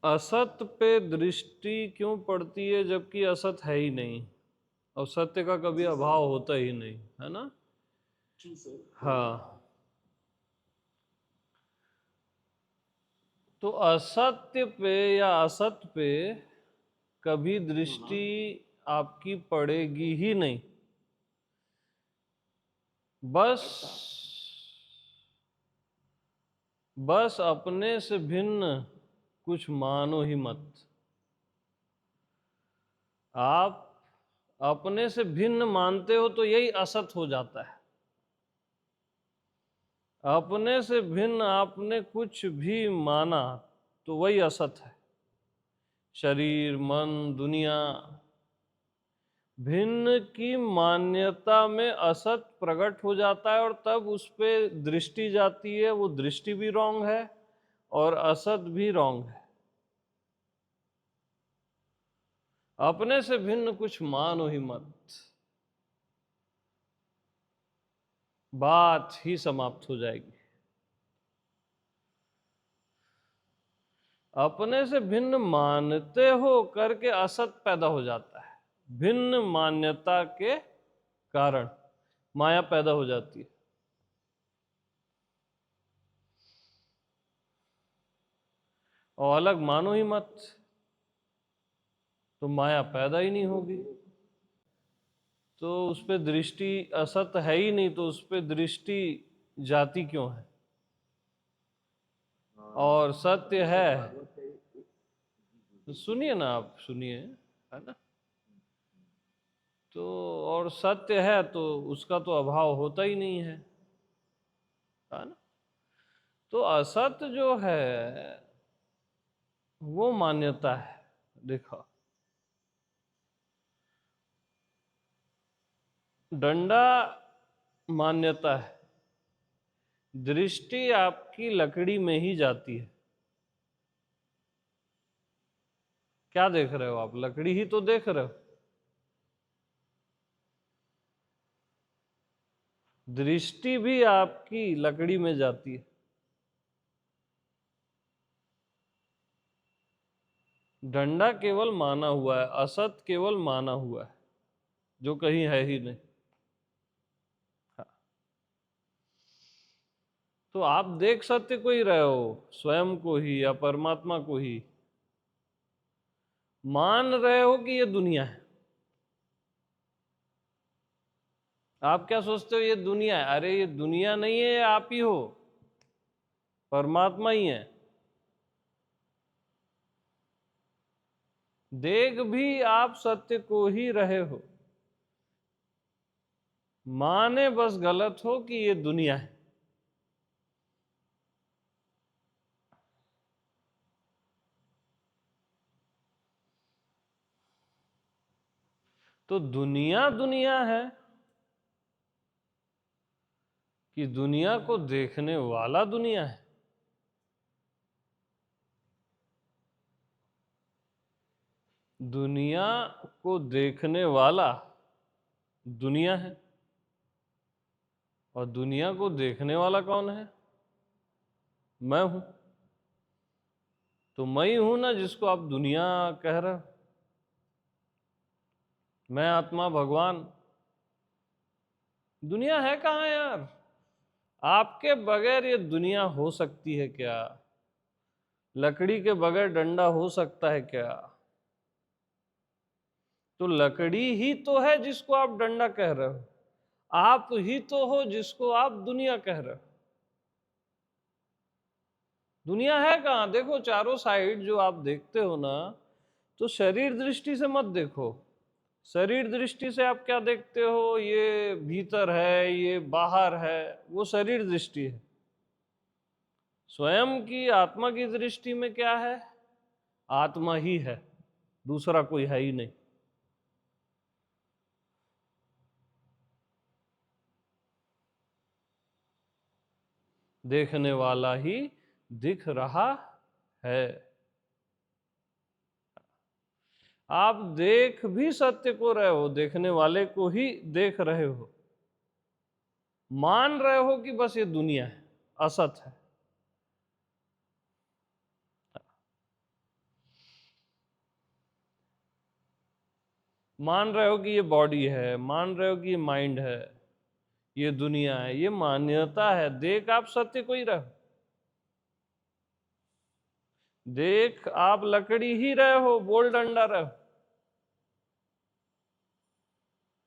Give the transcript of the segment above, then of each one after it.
असत पे दृष्टि क्यों पड़ती है जबकि असत है ही नहीं और सत्य का कभी अभाव होता ही नहीं, है ना? हाँ, तो असत्य पे या असत पे कभी दृष्टि आपकी पड़ेगी ही नहीं। बस अपने से भिन्न कुछ मानो ही मत। आप अपने से भिन्न मानते हो तो यही असत हो जाता है। अपने से भिन्न आपने कुछ भी माना तो वही असत है। शरीर, मन, दुनिया, भिन्न की मान्यता में असत प्रकट हो जाता है और तब उस पर दृष्टि जाती है। वो दृष्टि भी रॉन्ग है और असत भी रॉन्ग है। अपने से भिन्न कुछ मानो ही मत, बात ही समाप्त हो जाएगी। अपने से भिन्न मानते हो करके असत पैदा हो जाता है। भिन्न मान्यता के कारण माया पैदा हो जाती है। और अलग मानो ही मत तो माया पैदा ही नहीं होगी। तो उस पर दृष्टि असत है ही नहीं तो उस पर दृष्टि जाती क्यों है? और सत्य है तो सुनिए ना, आप सुनिए, है ना? तो और सत्य है तो उसका तो अभाव होता ही नहीं है ना? तो असत जो है वो मान्यता है। देखो, डंडा मान्यता है, दृष्टि आपकी लकड़ी में ही जाती है। क्या देख रहे हो आप? लकड़ी ही तो देख रहे हो। दृष्टि भी आपकी लकड़ी में जाती है। डंडा केवल माना हुआ है, असत केवल माना हुआ है जो कहीं है ही नहीं। हाँ। तो आप देख सत्य को ही रहे हो, स्वयं को ही या परमात्मा को ही मान रहे हो कि ये दुनिया है। आप क्या सोचते हो ये दुनिया है? अरे ये दुनिया नहीं है, ये आप ही हो, परमात्मा ही है। देख भी आप सत्य को ही रहे हो, माने बस गलत हो कि ये दुनिया है। तो दुनिया दुनिया है कि दुनिया को देखने वाला दुनिया है? दुनिया को देखने वाला दुनिया है और दुनिया को देखने वाला कौन है? मैं हूं। तो मैं ही हूं ना जिसको आप दुनिया कह रहे हो। मैं आत्मा भगवान। दुनिया है कहाँ यार? आपके बगैर ये दुनिया हो सकती है क्या? लकड़ी के बगैर डंडा हो सकता है क्या? तो लकड़ी ही तो है जिसको आप डंडा कह रहे हो। आप ही तो हो जिसको आप दुनिया कह रहे हो। दुनिया है कहाँ? देखो चारों साइड जो आप देखते हो ना, तो शरीर दृष्टि से मत देखो। शरीर दृष्टि से आप क्या देखते हो? ये भीतर है, ये बाहर है, वो शरीर दृष्टि है। स्वयं की आत्मा की दृष्टि में क्या है? आत्मा ही है, दूसरा कोई है ही नहीं। देखने वाला ही दिख रहा है। आप देख भी सत्य को रहे हो, देखने वाले को ही देख रहे हो, मान रहे हो कि बस ये दुनिया है, असत है। मान रहे हो कि ये बॉडी है, मान रहे हो कि ये माइंड है, ये दुनिया है, ये मान्यता है। देख आप सत्य को ही रहे हो, देख आप लकड़ी ही रहे हो, बोल डंडा रहे हो।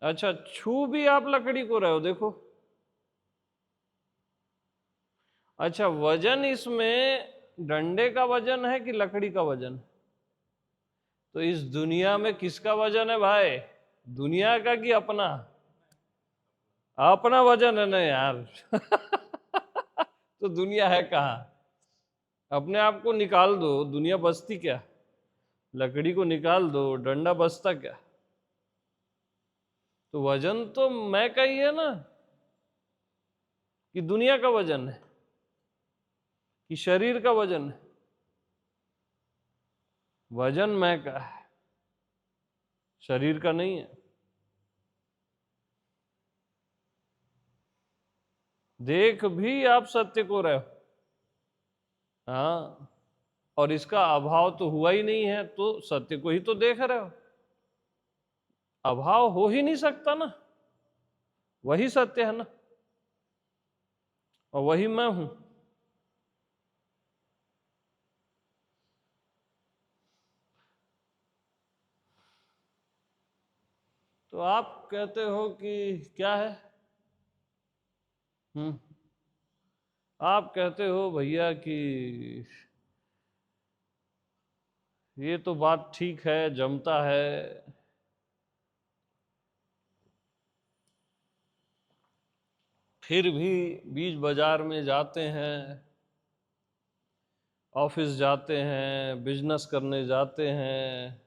अच्छा, छू भी आप लकड़ी को रहे हो, देखो। अच्छा, वजन इसमें डंडे का वजन है कि लकड़ी का वजन? तो इस दुनिया में किसका वजन है भाई? दुनिया का कि अपना? अपना वजन है ना यार। तो दुनिया है कहाँ? अपने आप को निकाल दो, दुनिया बचती क्या? लकड़ी को निकाल दो, डंडा बचता क्या? तो वजन तो मैं का ही है ना, कि दुनिया का वजन है, कि शरीर का वजन है? वजन मैं का है, शरीर का नहीं है। देख भी आप सत्य को रहे हो, हाँ, और इसका अभाव तो हुआ ही नहीं है, तो सत्य को ही तो देख रहे हो। अभाव हो ही नहीं सकता ना, वही सत्य है ना, और वही मैं हूं। तो आप कहते हो कि क्या है? हम्म, आप कहते हो भैया कि ये तो बात ठीक है, जमता है, फिर भी बीच बाजार में जाते हैं, ऑफिस जाते हैं, बिजनेस करने जाते हैं,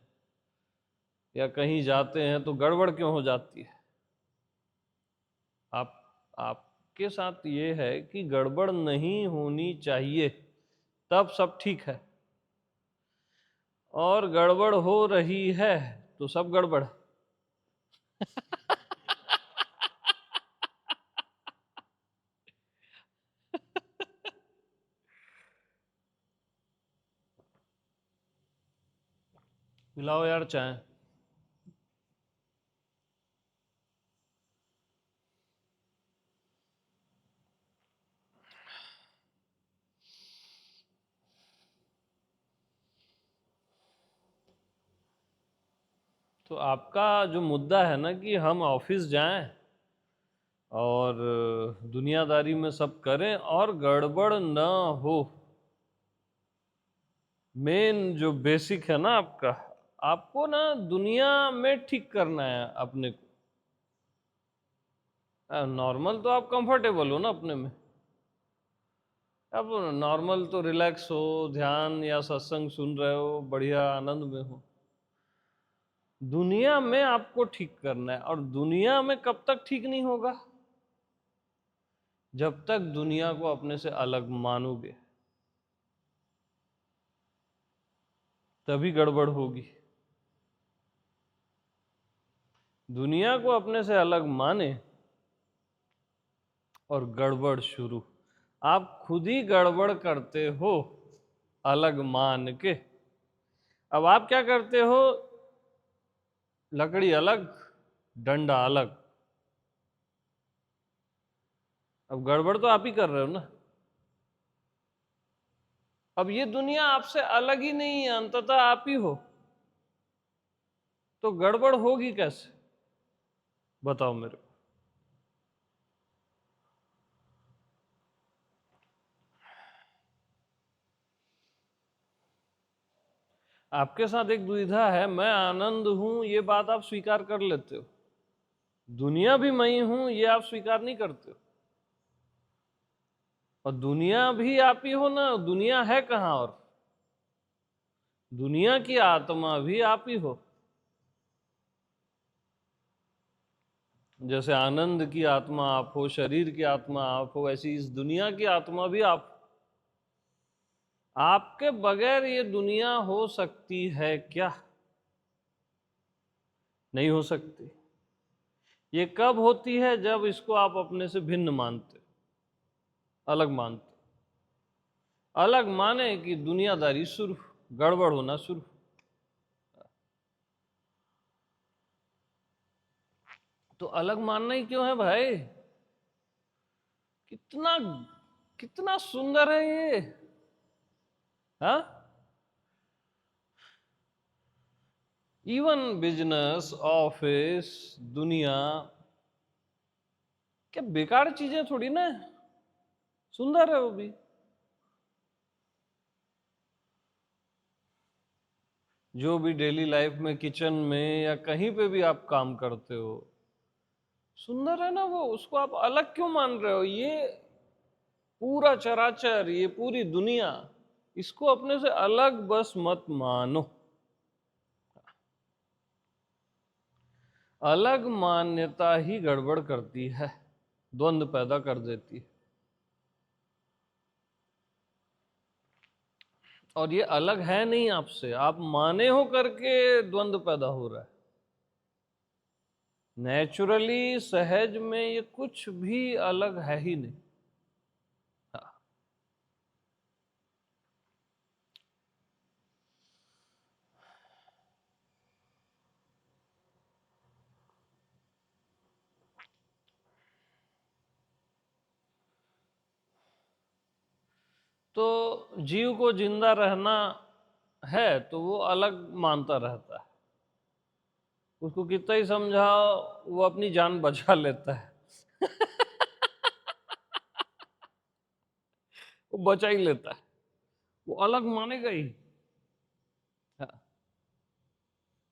या कहीं जाते हैं, तो गड़बड़ क्यों हो जाती है? आप आपके साथ ये है कि गड़बड़ नहीं होनी चाहिए, तब सब ठीक है, और गड़बड़ हो रही है तो सब गड़बड़। मिलाओ यार चाय। तो आपका जो मुद्दा है ना कि हम ऑफिस जाएं और दुनियादारी में सब करें और गड़बड़ ना हो, मेन जो बेसिक है ना आपका, आपको ना दुनिया में ठीक करना है अपने को। नॉर्मल तो आप कंफर्टेबल हो ना अपने में, अब नॉर्मल तो रिलैक्स हो, ध्यान या सत्संग सुन रहे हो, बढ़िया आनंद में हो। दुनिया में आपको ठीक करना है, और दुनिया में कब तक ठीक नहीं होगा? जब तक दुनिया को अपने से अलग मानोगे, तभी गड़बड़ होगी। दुनिया को अपने से अलग माने और गड़बड़ शुरू। आप खुद ही गड़बड़ करते हो अलग मान के। अब आप क्या करते हो? लकड़ी अलग, डंडा अलग। अब गड़बड़ तो आप ही कर रहे हो ना। अब ये दुनिया आपसे अलग ही नहीं है, अंततः आप ही हो, तो गड़बड़ होगी कैसे? बताओ मेरे को। आपके साथ एक दुविधा है, मैं आनंद हूं ये बात आप स्वीकार कर लेते हो, दुनिया भी मैं ही हूं ये आप स्वीकार नहीं करते हो। और दुनिया भी आप ही हो ना, दुनिया है कहां? और दुनिया की आत्मा भी आप ही हो। जैसे आनंद की आत्मा आप हो, शरीर की आत्मा आप हो, ऐसी इस दुनिया की आत्मा भी आप। आपके बगैर ये दुनिया हो सकती है क्या? नहीं हो सकती। ये कब होती है? जब इसको आप अपने से भिन्न मानते, अलग मानते। अलग माने कि दुनियादारी शुरू, गड़बड़ होना शुरू। तो अलग मानना ही क्यों है भाई? कितना कितना सुंदर है ये, हाँ? इवन बिजनेस, ऑफिस, दुनिया, क्या बेकार चीजें थोड़ी ना है, सुंदर है वो भी। जो भी डेली लाइफ में, किचन में या कहीं पे भी आप काम करते हो, सुंदर है ना वो, उसको आप अलग क्यों मान रहे हो? ये पूरा चराचर, ये पूरी दुनिया, इसको अपने से अलग बस मत मानो। अलग मान्यता ही गड़बड़ करती है, द्वंद पैदा कर देती है। और ये अलग है नहीं आपसे, आप माने हो करके द्वंद पैदा हो रहा है। नेचुरली, सहज में ये कुछ भी अलग है ही नहीं। हाँ। तो जीव को जिंदा रहना है तो वो अलग मानता रहता है, उसको कितना ही समझाओ वो अपनी जान बचा लेता है। वो बचा ही लेता है, वो अलग मानेगा ही। हाँ।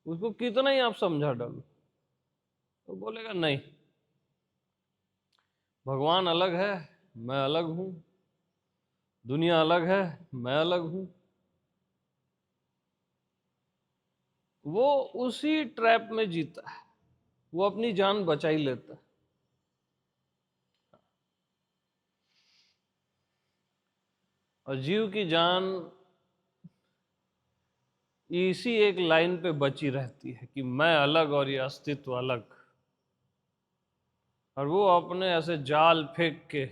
उसको कितना ही आप समझा डालो, तो बोलेगा नहीं, भगवान अलग है, मैं अलग हूं, दुनिया अलग है, मैं अलग हूं। वो उसी ट्रैप में जीता है, वो अपनी जान बचा ही लेता है। और जीव की जान इसी एक लाइन पे बची रहती है कि मैं अलग और ये अस्तित्व अलग। और वो अपने ऐसे जाल फेंक के,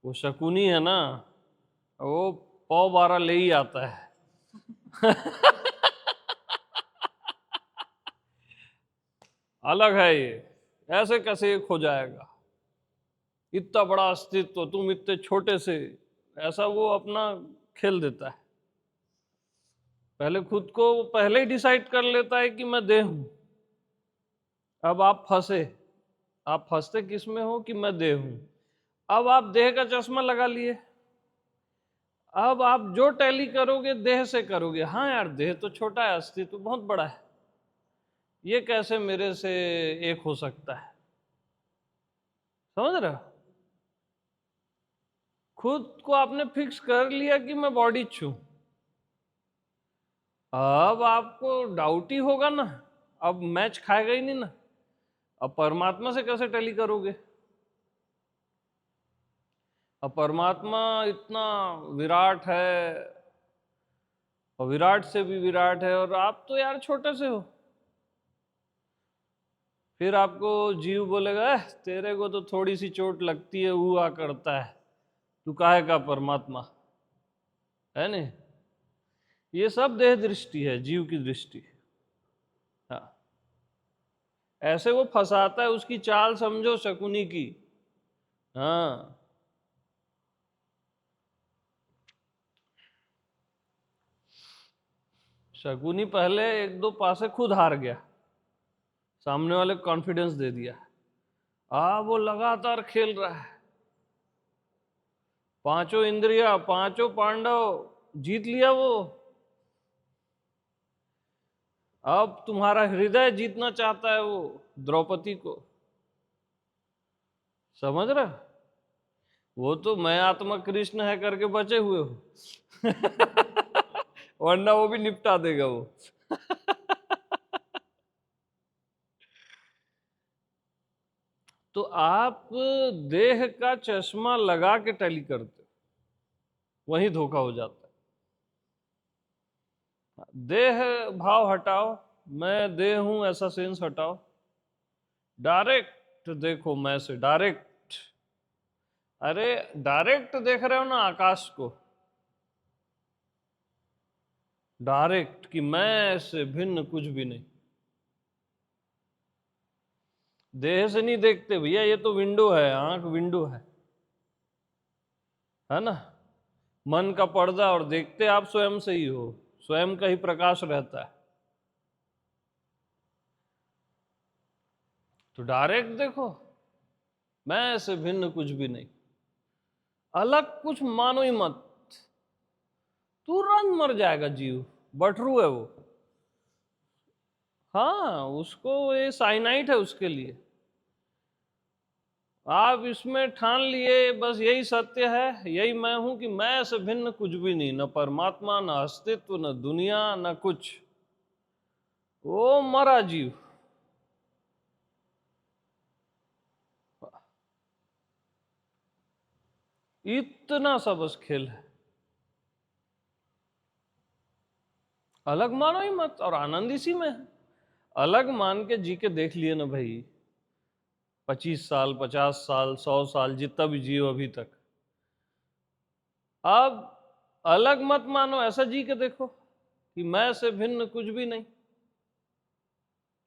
वो शकुनी है ना, वो 12 ले ही आता है। अलग है ये, ऐसे कैसे एक हो जाएगा, इतना बड़ा अस्तित्व, तुम इतने छोटे से, ऐसा वो अपना खेल देता है। पहले खुद को पहले ही डिसाइड कर लेता है कि मैं देह हूं। अब आप फंसे, आप फंसते किस में हो कि मैं देह हूं। अब आप देह का चश्मा लगा लिए, अब आप जो टैली करोगे देह से करोगे। हाँ यार, देह तो छोटा है, अस्तित्व बहुत बड़ा है, ये कैसे मेरे से एक हो सकता है? समझ रहे हो? खुद को आपने फिक्स कर लिया कि मैं बॉडी छू। अब आपको डाउट ही होगा ना, अब मैच खाएगा ही नहीं ना। अब परमात्मा से कैसे टैली करोगे? अब परमात्मा इतना विराट है, और विराट से भी विराट है, और आप तो यार छोटे से हो। फिर आपको जीव बोलेगा, तेरे को तो थोड़ी सी चोट लगती है, हुआ करता है, तू काहे का परमात्मा है नहीं। ये सब देह दृष्टि है, जीव की दृष्टि। हाँ, ऐसे वो फंसाता है, उसकी चाल समझो शकुनी की। हाँ, शकुनी पहले एक दो पासे खुद हार गया, सामने वाले को कॉन्फिडेंस दे दिया। वो लगातार खेल रहा है, पांचों इंद्रिया, पांचों पांडव जीत लिया वो। अब तुम्हारा हृदय जीतना चाहता है वो द्रौपदी को। समझ रहे? वो तो मैं आत्मा कृष्ण है करके बचे हुए हो। वरना वो भी निपटा देगा वो। तो आप देह का चश्मा लगा के टैली करते हो, वही धोखा हो जाता है। देह भाव हटाओ, मैं देह हूं ऐसा सेंस हटाओ, डायरेक्ट देखो, मैं से डायरेक्ट। अरे डायरेक्ट देख रहे हो ना आकाश को, डायरेक्ट कि मैं से भिन्न कुछ भी नहीं। देह से नहीं देखते भैया, ये तो विंडो है, आंख विंडो है ना। मन का पर्दा, और देखते आप स्वयं से ही हो, स्वयं का ही प्रकाश रहता है। तो डायरेक्ट देखो, मैं से भिन्न कुछ भी नहीं, अलग कुछ मानो ही मत, तुरंत मर जाएगा जीव, बटरू है वो। हाँ, उसको ये साइनाइट है उसके लिए। आप इसमें ठान लिए बस यही सत्य है, यही मैं हूं, कि मैं से भिन्न कुछ भी नहीं, न परमात्मा, न अस्तित्व, न दुनिया, न कुछ। वो मरा जीव। इतना सा बस खेल है, अलग मानो ही मत, और आनंद इसी में है। अलग मान के जी के देख लिए ना भाई, 25 साल, 50 साल, 100 साल, जितना भी जियो अभी तक। अब अलग मत मानो, ऐसा जी के देखो कि मैं से भिन्न कुछ भी नहीं।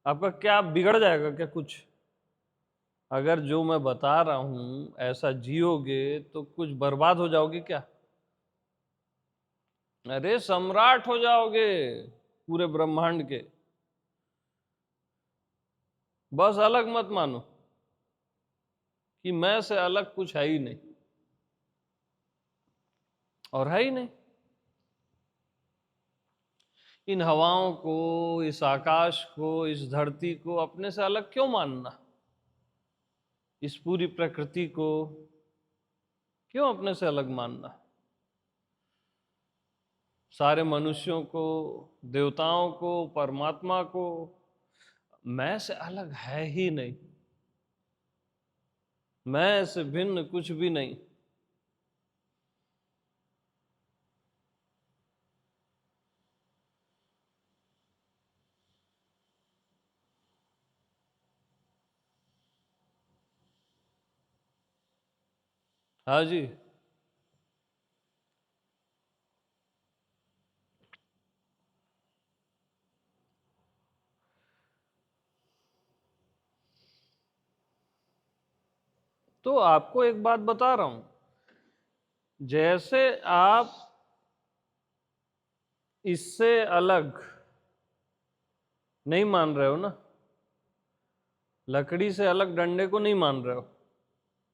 आपका क्या बिगड़ जाएगा क्या कुछ? अगर जो मैं बता रहा हूं ऐसा जियोगे तो कुछ बर्बाद हो जाओगे क्या? अरे सम्राट हो जाओगे पूरे ब्रह्मांड के। बस अलग मत मानो कि मैं से अलग कुछ है ही नहीं, और है ही नहीं। इन हवाओं को, इस आकाश को, इस धरती को अपने से अलग क्यों मानना? इस पूरी प्रकृति को क्यों अपने से अलग मानना? सारे मनुष्यों को, देवताओं को, परमात्मा को मैं से अलग है ही नहीं, मैं से भिन्न कुछ भी नहीं। हाँ जी। तो आपको एक बात बता रहा हूं, जैसे आप इससे अलग नहीं मान रहे हो ना, लकड़ी से अलग डंडे को नहीं मान रहे हो,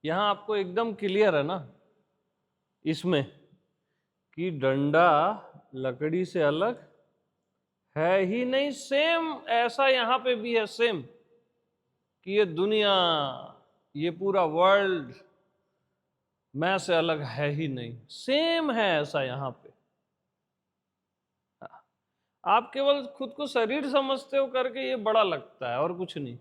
यहां आपको एकदम क्लियर है ना इसमें कि डंडा लकड़ी से अलग है ही नहीं। सेम ऐसा यहां पे भी है, सेम, कि ये दुनिया, ये पूरा वर्ल्ड मैं से अलग है ही नहीं, सेम है ऐसा यहां पे। आप केवल खुद को शरीर समझते हो करके ये बड़ा लगता है, और कुछ नहीं।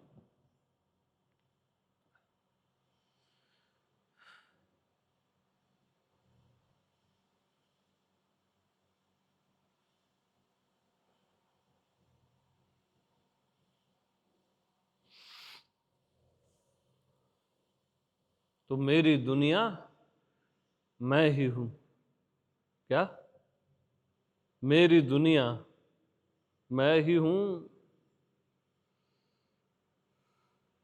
तो मेरी दुनिया मैं ही हूं। क्या? मेरी दुनिया मैं ही हूं।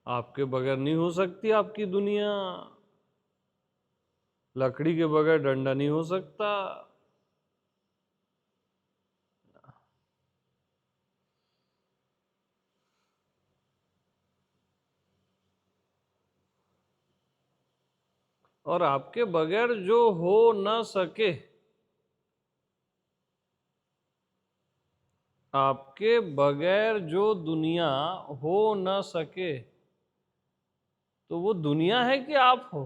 आपके बगैर नहीं हो सकती आपकी दुनिया, लकड़ी के बगैर डंडा नहीं हो सकता। और आपके बगैर जो हो न सके, आपके बगैर जो दुनिया हो न सके, तो वो दुनिया है कि आप हो?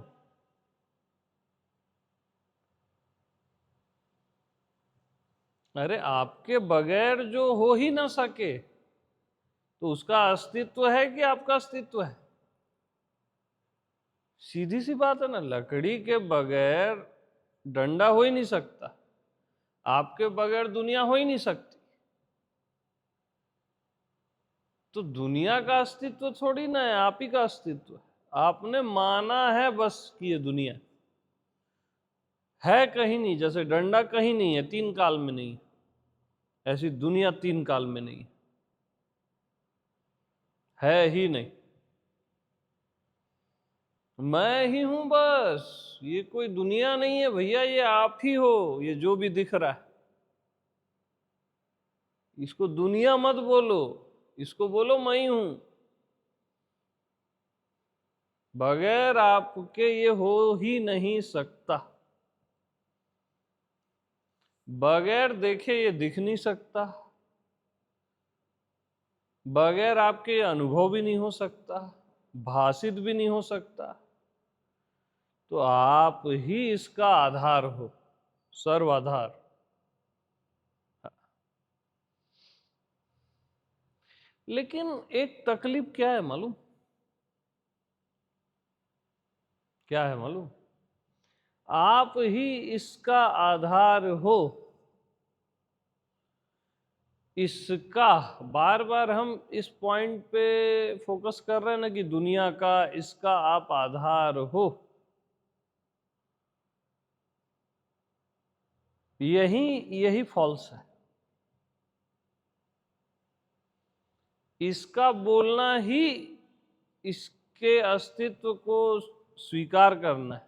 अरे आपके बगैर जो हो ही ना सके, तो उसका अस्तित्व है कि आपका अस्तित्व है? सीधी सी बात है ना, लकड़ी के बगैर डंडा हो ही नहीं सकता, आपके बगैर दुनिया हो ही नहीं सकती। तो दुनिया का अस्तित्व थोड़ी ना है, आप ही का अस्तित्व है। आपने माना है बस कि ये दुनिया है, कहीं नहीं। जैसे डंडा कहीं नहीं है, तीन काल में नहीं, ऐसी दुनिया तीन काल में नहीं है ही नहीं। मैं ही हूं बस, ये कोई दुनिया नहीं है भैया, ये आप ही हो, ये जो भी दिख रहा है। इसको दुनिया मत बोलो, इसको बोलो मैं ही हूं। बगैर आपके ये हो ही नहीं सकता, बगैर देखे ये दिख नहीं सकता, बगैर आपके ये अनुभव भी नहीं हो सकता, भाषित भी नहीं हो सकता। तो आप ही इसका आधार हो, सर्वाधार। लेकिन एक तकलीफ क्या है मालूम? क्या है मालूम? आप ही इसका आधार हो, इसका बार बार हम इस पॉइंट पे फोकस कर रहे हैं ना कि दुनिया का, इसका आप आधार हो। यही यही फॉल्स है। इसका बोलना ही इसके अस्तित्व को स्वीकार करना है।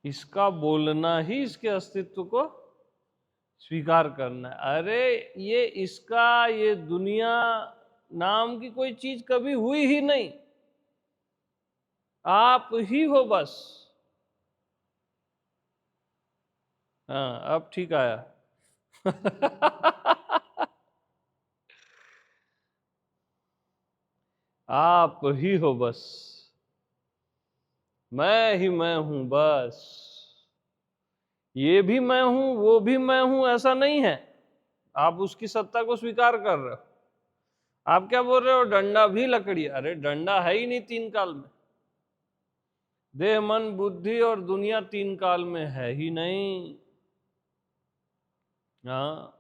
इसका बोलना ही इसके अस्तित्व को स्वीकार करना है। अरे ये इसका, ये दुनिया नाम की कोई चीज कभी हुई ही नहीं, आप ही हो बस। हाँ अब ठीक आया। आप ही हो बस, मैं ही मैं हूं बस। ये भी मैं हूं, वो भी मैं हूं, ऐसा नहीं है। आप उसकी सत्ता को स्वीकार कर रहे हो। आप क्या बोल रहे हो? डंडा भी लकड़ी। अरे डंडा है ही नहीं तीन काल में। देह मन बुद्धि और दुनिया तीन काल में है ही नहीं। हाँ,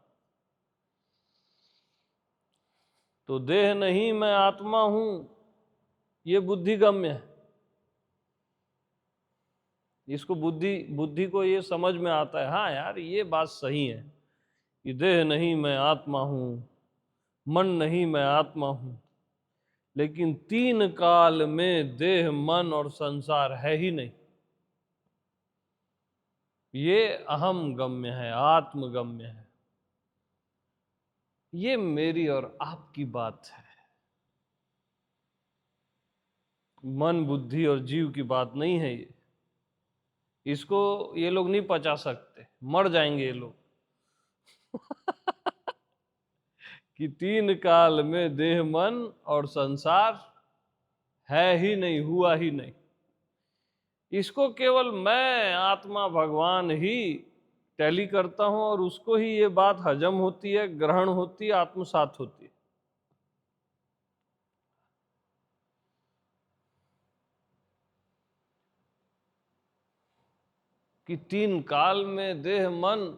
तो देह नहीं मैं आत्मा हूं, ये बुद्धिगम्य है। इसको बुद्धि बुद्धि को ये समझ में आता है, हाँ यार ये बात सही है, ये देह नहीं मैं आत्मा हूं, मन नहीं मैं आत्मा हूं। लेकिन तीन काल में देह मन और संसार है ही नहीं। ये अहम गम्य है, आत्मगम्य है। ये मेरी और आपकी बात है, मन बुद्धि और जीव की बात नहीं है ये। इसको ये लोग नहीं पचा सकते, मर जाएंगे ये लोग। कि तीन काल में देह मन और संसार है ही नहीं, हुआ ही नहीं। इसको केवल मैं आत्मा भगवान ही टैली करता हूं और उसको ही ये बात हजम होती है, ग्रहण होती है, आत्मसात होती है। कि तीन काल में देह मन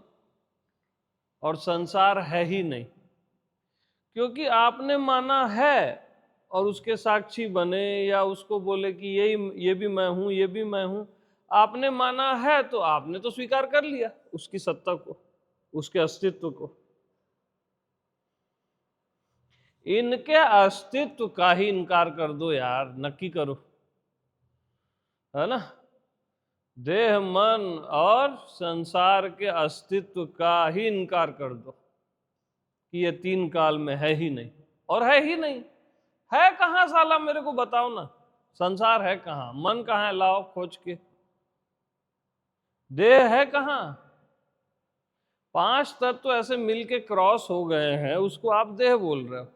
और संसार है ही नहीं। क्योंकि आपने माना है और उसके साक्षी बने, या उसको बोले कि यही, ये भी मैं हूं, ये भी मैं हूं। आपने माना है तो आपने तो स्वीकार कर लिया उसकी सत्ता को, उसके अस्तित्व को। इनके अस्तित्व का ही इनकार कर दो यार, नक्की करो, है ना। देह मन और संसार के अस्तित्व का ही इनकार कर दो कि ये तीन काल में है ही नहीं। और है ही नहीं, है कहां साला, मेरे को बताओ ना। संसार है कहां, मन कहां है, लाओ खोज के। देह है कहां? पांच तत्व ऐसे मिलके क्रॉस हो गए हैं, उसको आप देह बोल रहे हो।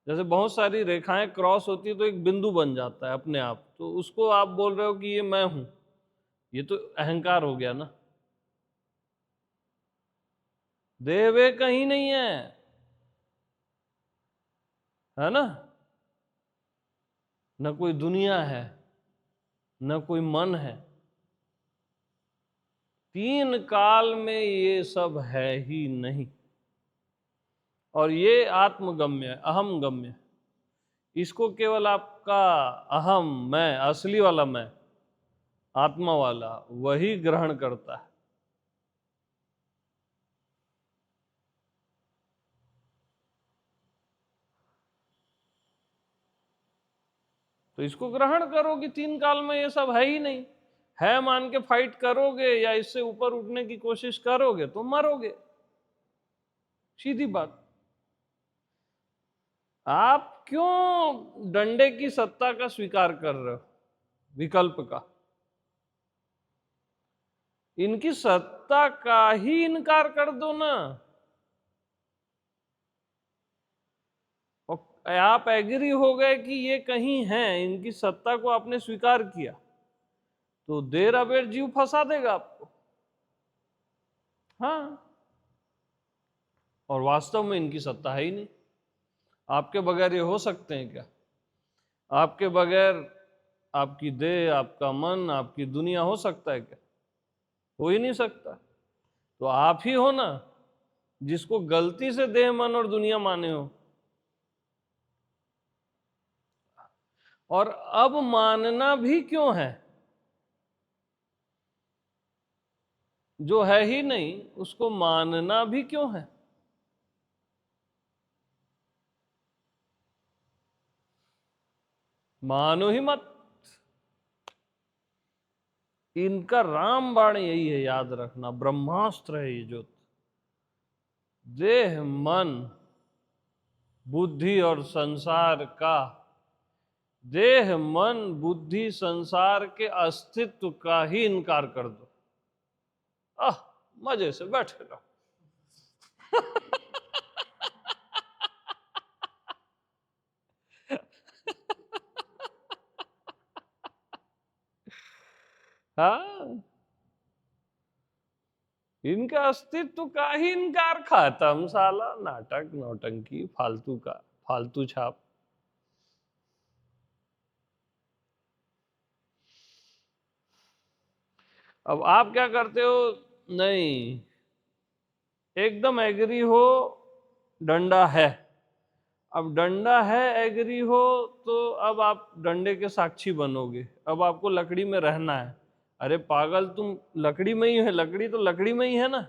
जैसे बहुत सारी रेखाएं क्रॉस होती है तो एक बिंदु बन जाता है अपने आप, तो उसको आप बोल रहे हो कि ये मैं हूं। ये तो अहंकार हो गया ना। देह वे कहीं नहीं है ना। न कोई दुनिया है, न कोई मन है। तीन काल में ये सब है ही नहीं। और ये आत्मगम्य है, अहम गम्य है। इसको केवल आपका अहम मैं, असली वाला मैं, आत्मा वाला, वही ग्रहण करता है। तो इसको ग्रहण करो कि 3 काल में ये सब है ही नहीं। है मान के फाइट करोगे या इससे ऊपर उठने की कोशिश करोगे तो मरोगे, सीधी बात। आप क्यों डंडे की सत्ता का स्वीकार कर रहे हो, विकल्प का? इनकी सत्ता का ही इनकार कर दो ना। और आप एग्री हो गए कि ये कहीं हैं, इनकी सत्ता को आपने स्वीकार किया, तो देर अबेर जीव फंसा देगा आपको। हाँ, और वास्तव में इनकी सत्ता है ही नहीं। आपके बगैर ये हो सकते हैं क्या? आपके बगैर आपकी देह, आपका मन, आपकी दुनिया हो सकता है क्या? हो ही नहीं सकता। तो आप ही हो ना जिसको गलती से देह, मन और दुनिया माने हो। और अब मानना भी क्यों है? जो है ही नहीं उसको मानना भी क्यों है? मानो ही मत। इनका रामबाण यही है, याद रखना, ब्रह्मास्त्र है ये जो। देह, मन, बुद्धि और संसार का, देह, मन, बुद्धि, संसार के अस्तित्व का ही इनकार कर दो। मजे से बैठे रहो। हाँ, इनका अस्तित्व का ही इनकार, खत्म साला। नाटक, नौटंकी, फालतू का फालतू छाप। अब आप क्या करते हो? नहीं, एकदम एग्री हो, डंडा है। अब डंडा है, एग्री हो, तो अब आप डंडे के साक्षी बनोगे। अब आपको लकड़ी में रहना है। अरे पागल, तुम लकड़ी में ही है, लकड़ी तो लकड़ी में ही है ना।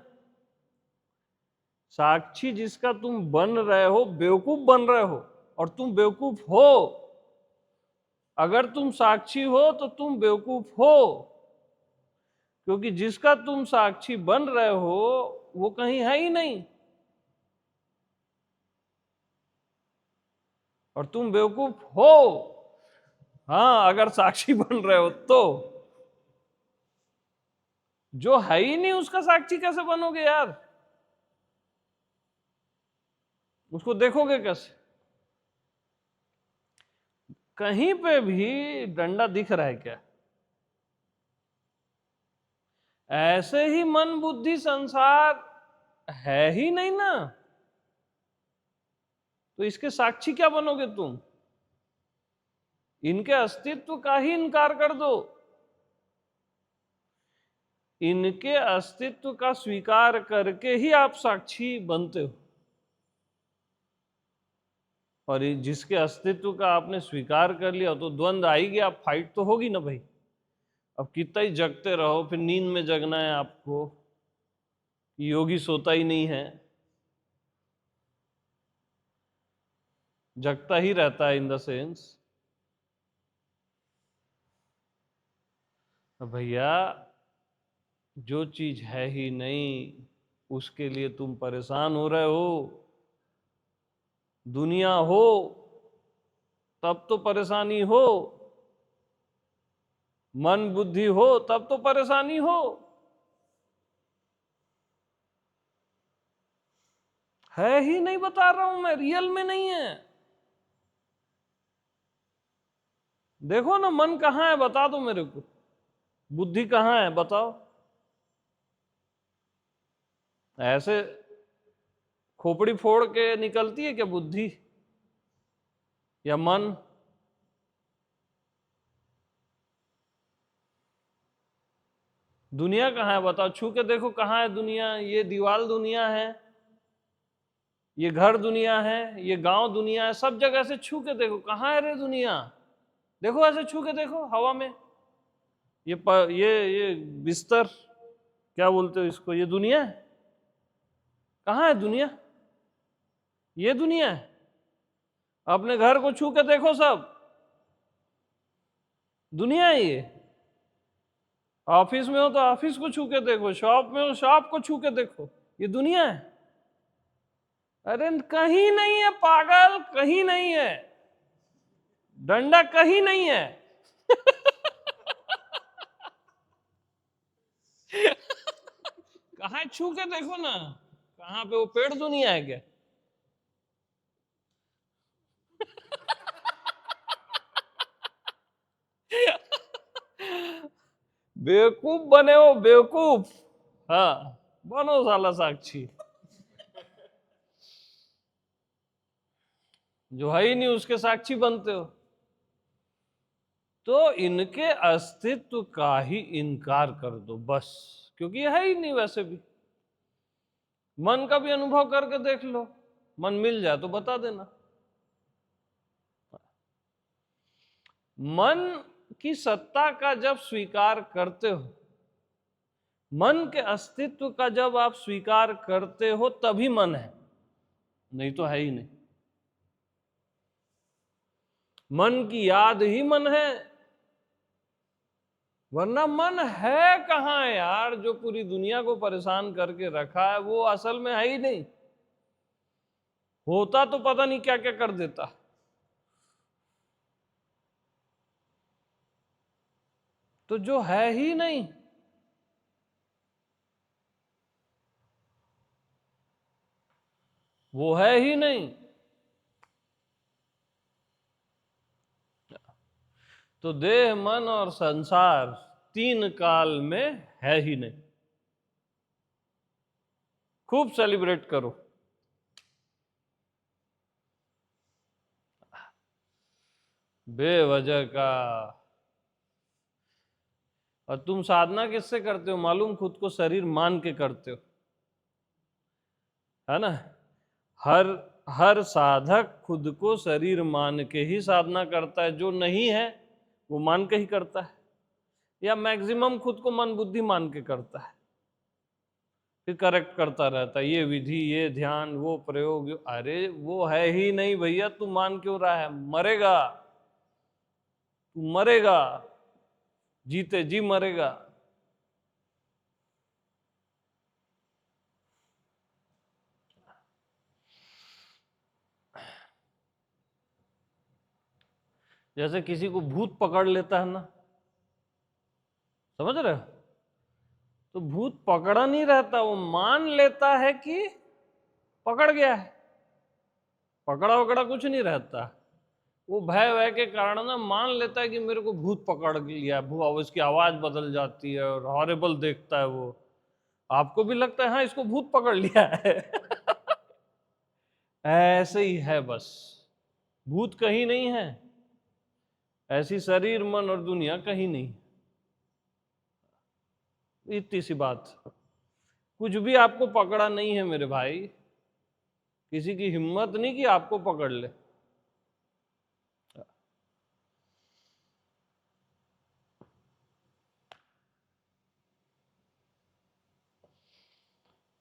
साक्षी जिसका तुम बन रहे हो, बेवकूफ बन रहे हो, और तुम बेवकूफ हो। अगर तुम साक्षी हो तो तुम बेवकूफ हो, क्योंकि जिसका तुम साक्षी बन रहे हो वो कहीं है ही नहीं, और तुम बेवकूफ हो। हाँ, अगर साक्षी बन रहे हो तो। जो है ही नहीं उसका साक्षी कैसे बनोगे यार? उसको देखोगे कैसे? कहीं पे भी डंडा दिख रहा है क्या? ऐसे ही मन, बुद्धि, संसार है ही नहीं ना, तो इसके साक्षी क्या बनोगे तुम? इनके अस्तित्व का ही इनकार कर दो। इनके अस्तित्व का स्वीकार करके ही आप साक्षी बनते हो। और जिसके अस्तित्व का आपने स्वीकार कर लिया तो द्वंद्व आएगी, आप फाइट तो होगी ना भाई। अब कितना ही जगते रहो, फिर नींद में जगना है आपको। योगी सोता ही नहीं है, जगता ही रहता है, इन द सेंस। भैया, जो चीज है ही नहीं उसके लिए तुम परेशान हो रहे हो। दुनिया हो तब तो परेशानी हो, मन बुद्धि हो तब तो परेशानी हो। है ही नहीं, बता रहा हूं मैं, रियल में नहीं है। देखो ना, मन कहाँ है बता दो मेरे को, बुद्धि कहाँ है बताओ। ऐसे खोपड़ी फोड़ के निकलती है क्या बुद्धि या मन? दुनिया कहाँ है बताओ, छू के देखो कहाँ है दुनिया। ये दीवार दुनिया है, ये घर दुनिया है, ये गांव दुनिया है, सब जगह से छू के देखो कहाँ है रे दुनिया। देखो ऐसे छू के देखो हवा में, ये बिस्तर, क्या बोलते हो इसको, ये दुनिया है? कहाँ है दुनिया? ये दुनिया है? अपने घर को छू के देखो सब, दुनिया है ये। ऑफिस में हो तो ऑफिस को छू के देखो, शॉप में हो शॉप को छू के देखो, ये दुनिया है। अरे कहीं नहीं है पागल, कहीं नहीं है, डंडा कहीं नहीं है। कहाँ छू के देखो ना, कहाँ पे वो पेड़ दुनिया है क्या? बेवकूफ बने हो बेवकूफ। हाँ, बनो साला साक्षी। जो है ही नहीं उसके साक्षी बनते हो। तो इनके अस्तित्व का ही इनकार कर दो बस, क्योंकि ये है ही नहीं। वैसे भी मन का भी अनुभव करके देख लो, मन मिल जाए तो बता देना। मन की सत्ता का जब स्वीकार करते हो, मन के अस्तित्व का जब आप स्वीकार करते हो तभी मन है, नहीं तो है ही नहीं। मन की याद ही मन है, वरना मन है कहाँ यार? जो पूरी दुनिया को परेशान करके रखा है वो असल में है ही नहीं। होता तो पता नहीं क्या क्या कर देता। तो जो है ही नहीं, वो है ही नहीं, तो देह मन और संसार तीन काल में है ही नहीं। खूब सेलिब्रेट करो। बेवजह का। और तुम साधना किससे करते हो मालूम? खुद को शरीर मान के करते हो, है ना? हर हर साधक खुद को शरीर मान के ही साधना करता है। जो नहीं है वो मान के ही करता है, या मैक्सिमम खुद को मन बुद्धि मान के करता है, फिर करेक्ट करता रहता है, ये विधि, ये ध्यान, वो प्रयोग। अरे वो है ही नहीं भैया, तू मान क्यों रहा है? मरेगा, तू मरेगा, जीते जी मरेगा। जैसे किसी को भूत पकड़ लेता है ना, समझ रहे हो? तो भूत पकड़ा नहीं रहता, वो मान लेता है कि पकड़ गया है। पकड़ा वकड़ा कुछ नहीं रहता, वो भय वय के कारण ना मान लेता है कि मेरे को भूत पकड़ लिया है। उसकी आवाज बदल जाती है और हॉरिबल देखता है वो। आपको भी लगता है हाँ इसको भूत पकड़ लिया है। ऐसे ही है बस, भूत कहीं नहीं है, ऐसी शरीर मन और दुनिया कहीं नहीं। इतनी सी बात, कुछ भी आपको पकड़ा नहीं है मेरे भाई। किसी की हिम्मत नहीं कि आपको पकड़ ले।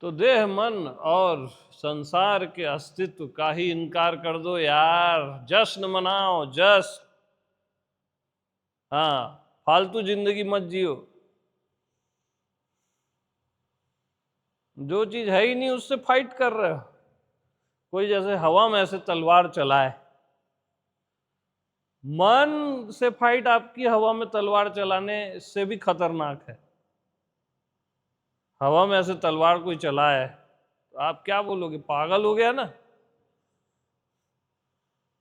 तो देह मन और संसार के अस्तित्व का ही इनकार कर दो यार। जश्न मनाओ, जश्न। हाँ, फालतू जिंदगी मत जियो। जो चीज है ही नहीं उससे फाइट कर रहे हो। कोई जैसे हवा में ऐसे तलवार चलाए, मन से फाइट आपकी हवा में तलवार चलाने से भी खतरनाक है। हवा में ऐसे तलवार कोई चलाए तो आप क्या बोलोगे? पागल हो गया ना।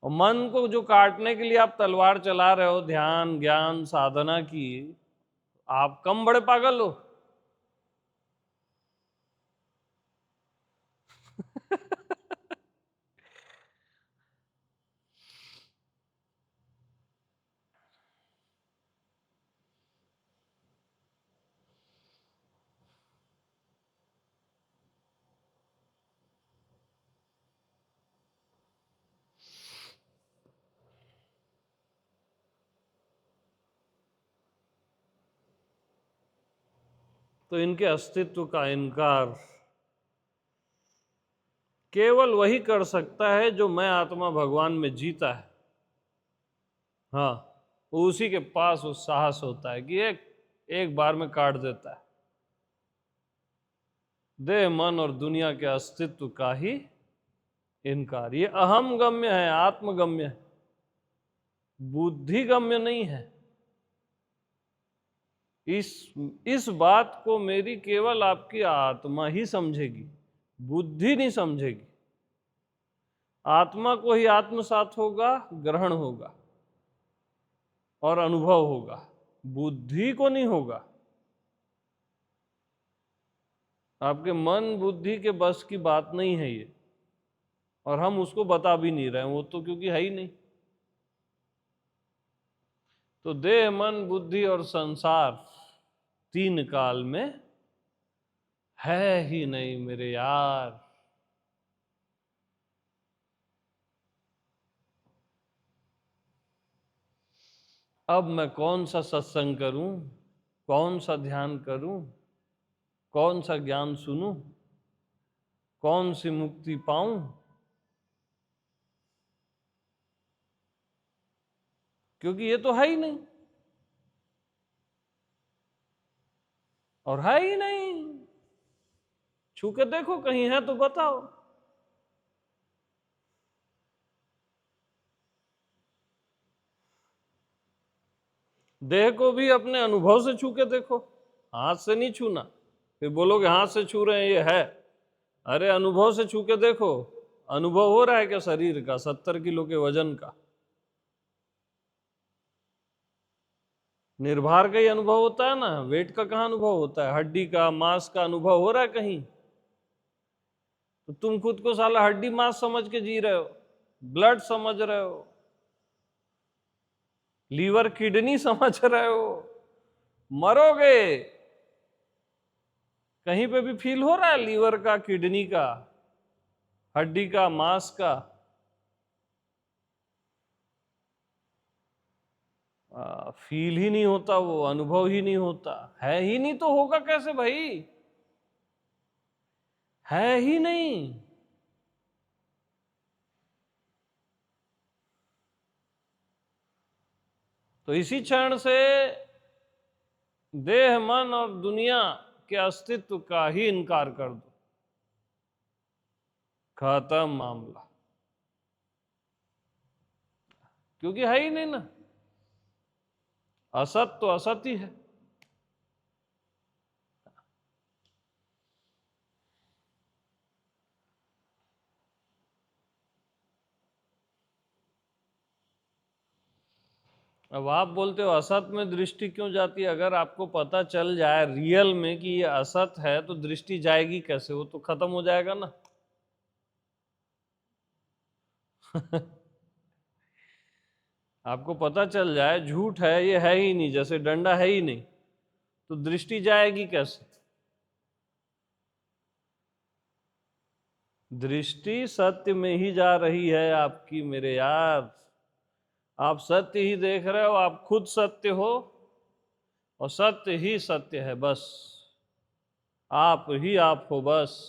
और मन को जो काटने के लिए आप तलवार चला रहे हो, ध्यान ज्ञान साधना की, आप कम बड़े पागल हो। तो इनके अस्तित्व का इनकार केवल वही कर सकता है जो मैं आत्मा भगवान में जीता है। हाँ, उसी के पास वो साहस होता है कि एक बार में काट देता है। देह मन और दुनिया के अस्तित्व का ही इनकार। ये अहम गम्य है, आत्मगम्य है, बुद्धि गम्य नहीं है। इस बात को मेरी केवल आपकी आत्मा ही समझेगी, बुद्धि नहीं समझेगी। आत्मा को ही आत्मसात होगा, ग्रहण होगा और अनुभव होगा, बुद्धि को नहीं होगा। आपके मन बुद्धि के बस की बात नहीं है ये, और हम उसको बता भी नहीं रहे हैं, वो तो क्योंकि है ही नहीं। तो देह मन बुद्धि और संसार तीन काल में है ही नहीं मेरे यार। अब मैं कौन सा सत्संग करूं, कौन सा ध्यान करूं, कौन सा ज्ञान सुनूं, कौन सी मुक्ति पाऊं, क्योंकि ये तो है ही नहीं, और है ही नहीं। छू के देखो, कहीं है तो बताओ। देह को भी अपने अनुभव से छू के देखो, हाथ से नहीं छूना। फिर बोलोगे हाथ से छू रहे हैं ये है, अरे अनुभव से छू के देखो। अनुभव हो रहा है क्या शरीर का, 70 किलो के वजन का? निर्भार का ही अनुभव होता है ना, वेट का कहाँ अनुभव होता है? हड्डी का, मांस का अनुभव हो रहा है कहीं? तो तुम खुद को साला हड्डी मांस समझ के जी रहे हो, ब्लड समझ रहे हो, लीवर किडनी समझ रहे हो। मरोगे, कहीं पे भी फील हो रहा है लीवर का, किडनी का, हड्डी का, मांस का? फील ही नहीं होता, वो अनुभव ही नहीं होता, है ही नहीं तो होगा कैसे भाई? है ही नहीं। तो इसी क्षण से देह मन और दुनिया के अस्तित्व का ही इनकार कर दो, खत्म मामला। क्योंकि है ही नहीं ना, असत तो असत ही है। अब आप बोलते हो असत में दृष्टि क्यों जाती है? अगर आपको पता चल जाए रियल में कि ये असत है तो दृष्टि जाएगी कैसे? वो तो खत्म हो जाएगा ना। आपको पता चल जाए झूठ है, ये है ही नहीं, जैसे डंडा है ही नहीं, तो दृष्टि जाएगी कैसे? दृष्टि सत्य में ही जा रही है आपकी मेरे यार। आप सत्य ही देख रहे हो, आप खुद सत्य हो, और सत्य ही सत्य है बस। आप ही आप हो बस,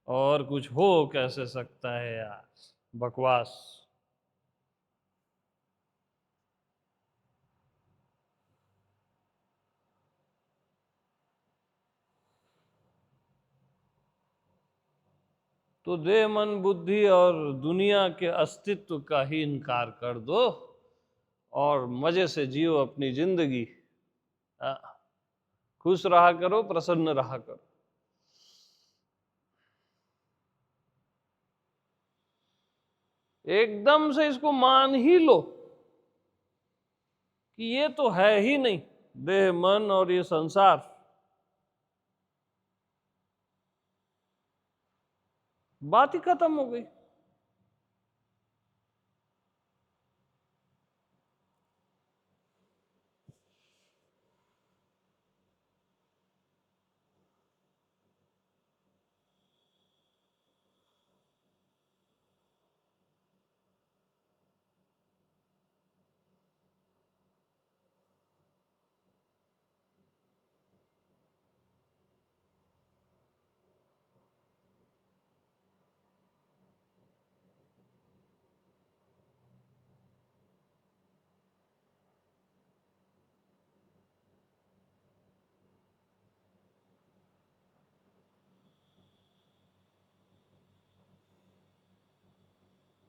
और कुछ हो कैसे सकता है यार? बकवास। तो देह मन बुद्धि और दुनिया के अस्तित्व का ही इनकार कर दो, और मजे से जियो अपनी जिंदगी। खुश रहा करो, प्रसन्न रहा करो। एकदम से इसको मान ही लो कि ये तो है ही नहीं, देह मन और ये संसार। बात ही खत्म हो गई।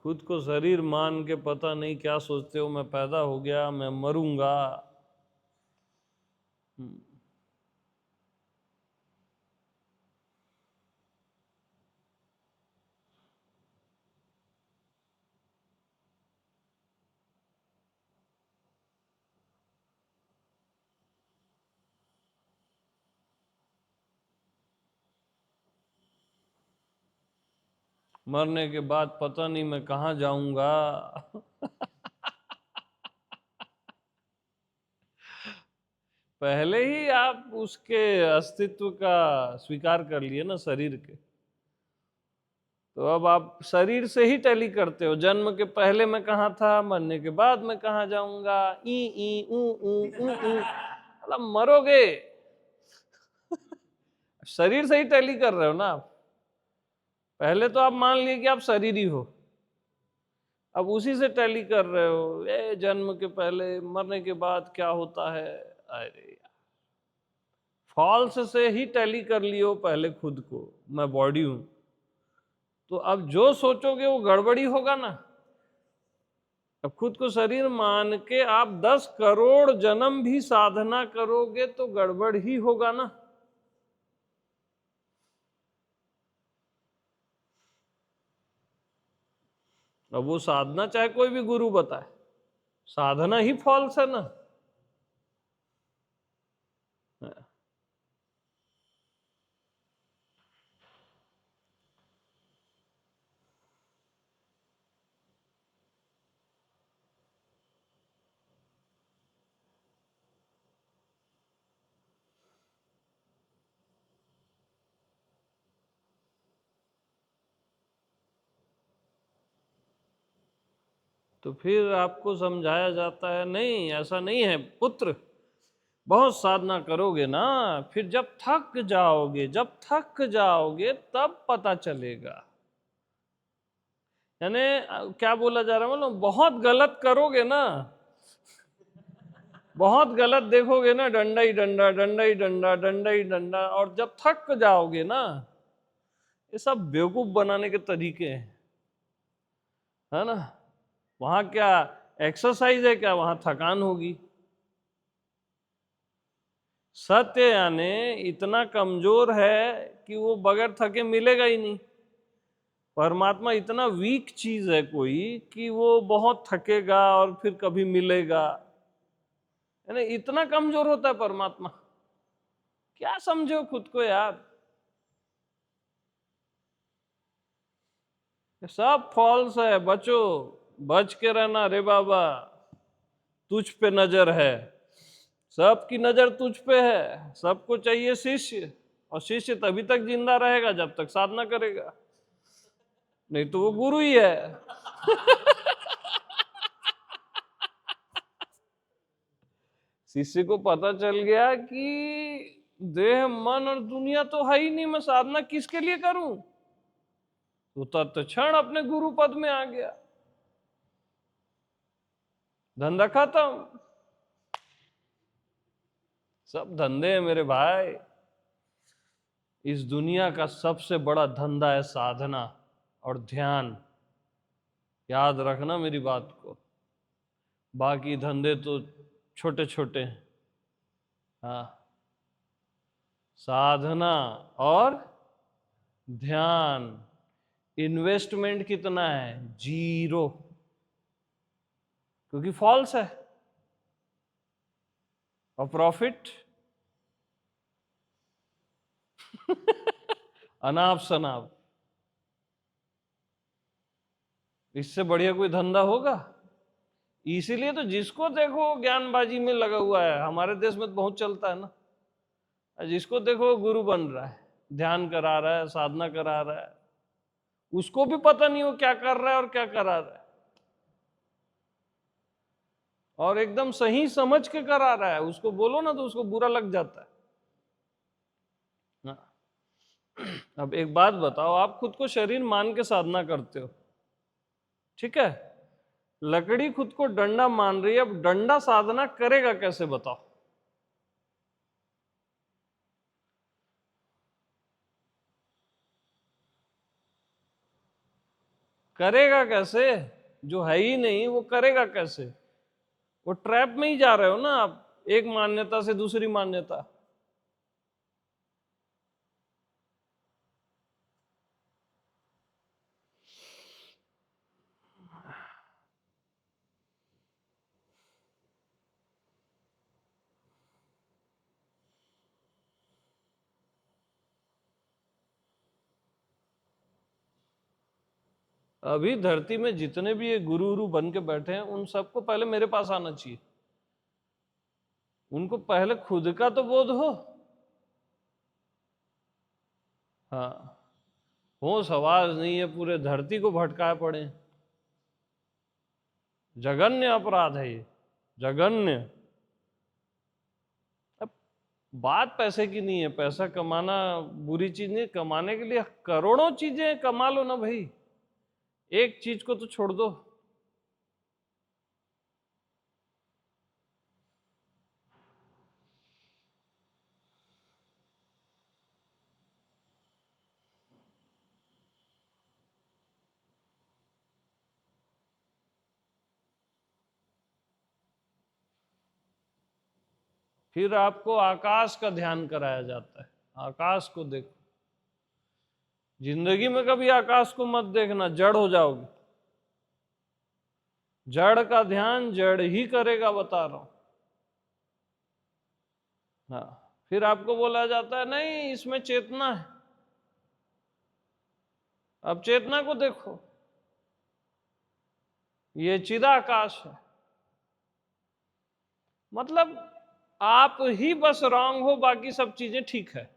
खुद को शरीर मान के पता नहीं क्या सोचते हो, मैं पैदा हो गया, मैं मरूंगा। मरने के बाद पता नहीं मैं कहाँ जाऊंगा। पहले ही आप उसके अस्तित्व का स्वीकार कर लिए ना, शरीर के। तो अब आप शरीर से ही टैली करते हो, जन्म के पहले मैं कहाँ था, मरने के बाद मैं कहाँ जाऊंगा। ई ऊ ऊ ऊ ऊ, मतलब मरोगे। शरीर से ही टैली कर रहे हो ना आप। पहले तो आप मान लिए कि आप शरीर ही हो, अब उसी से टैली कर रहे हो, ये जन्म के पहले मरने के बाद क्या होता है। अरे फॉल्स से ही टैली कर लियो पहले खुद को, मैं बॉडी हूं। तो अब जो सोचोगे वो गड़बड़ी होगा ना। अब खुद को शरीर मान के आप 10 करोड़ जन्म भी साधना करोगे तो गड़बड़ ही होगा ना। अब वो साधना चाहे कोई भी गुरु बताए, साधना ही फॉल्स है ना। तो फिर आपको समझाया जाता है, नहीं ऐसा नहीं है पुत्र, बहुत साधना करोगे ना, फिर जब थक जाओगे, जब थक जाओगे तब पता चलेगा। यानी क्या बोला जा रहा है, मतलब बहुत गलत करोगे ना, बहुत गलत देखोगे ना, डंडा ही डंडा, डंडा ही डंडा, डंडा ही डंडा, और जब थक जाओगे ना, ये सब बेवकूफ बनाने के तरीके हैं, है ना। वहां क्या एक्सरसाइज है, क्या वहां थकान होगी। सत्य यानी इतना कमजोर है कि वो बगैर थके मिलेगा ही नहीं। परमात्मा इतना वीक चीज है कोई कि वो बहुत थकेगा और फिर कभी मिलेगा, यानी इतना कमजोर होता है परमात्मा। क्या समझो खुद को यार, सब फॉल्स है, बचो, बच के रहना रे बाबा। तुझ पे नजर है, सबकी नजर तुझ पे है, सबको चाहिए शिष्य, और शिष्य तभी तक जिंदा रहेगा जब तक साधना करेगा, नहीं तो वो गुरु ही है। शिष्य को पता चल गया कि देह मन और दुनिया तो है ही नहीं, मैं साधना किसके लिए करूं, तो तत्क्षण अपने गुरु पद में आ गया, धंधा खत्म। सब धंधे हैं मेरे भाई। इस दुनिया का सबसे बड़ा धंधा है साधना और ध्यान, याद रखना मेरी बात को। बाकी धंधे तो छोटे छोटे हैं। हाँ, साधना और ध्यान, इन्वेस्टमेंट कितना है, जीरो, क्योंकि फॉल्स है। और प्रॉफिट अनाप शनाप। इससे बढ़िया कोई धंधा होगा। इसीलिए तो जिसको देखो ज्ञानबाजी में लगा हुआ है, हमारे देश में तो बहुत चलता है ना। जिसको देखो गुरु बन रहा है, ध्यान करा रहा है, साधना करा रहा है, उसको भी पता नहीं वो क्या कर रहा है और क्या करा रहा है, और एकदम सही समझ के करा रहा है। उसको बोलो ना तो उसको बुरा लग जाता है। हाँ। अब एक बात बताओ, आप खुद को शरीर मान के साधना करते हो, ठीक है, लकड़ी खुद को डंडा मान रही है, अब डंडा साधना करेगा कैसे बताओ। करेगा कैसे? जो है ही नहीं वो करेगा कैसे? वो ट्रैप में ही जा रहे हो ना आप, एक मान्यता से दूसरी मान्यता। अभी धरती में जितने भी ये गुरु गुरु बन के बैठे हैं, उन सबको पहले मेरे पास आना चाहिए। उनको पहले खुद का तो बोध हो। हाँ, होश आवाज नहीं है, पूरे धरती को भटकाए पड़े। जघन्य अपराध है ये, जघन्य। अब बात पैसे की नहीं है, पैसा कमाना बुरी चीज नहीं, कमाने के लिए करोड़ों चीजें कमा लो ना भाई, एक चीज को तो छोड़ दो। फिर आपको आकाश का ध्यान कराया जाता है, आकाश को देखो। जिंदगी में कभी आकाश को मत देखना, जड़ हो जाओगे। जड़ का ध्यान जड़ ही करेगा, बता रहा हूं। हाँ, फिर आपको बोला जाता है नहीं इसमें चेतना है। अब चेतना को देखो, ये चिदाकाश है। मतलब आप ही बस रॉन्ग हो, बाकी सब चीजें ठीक है।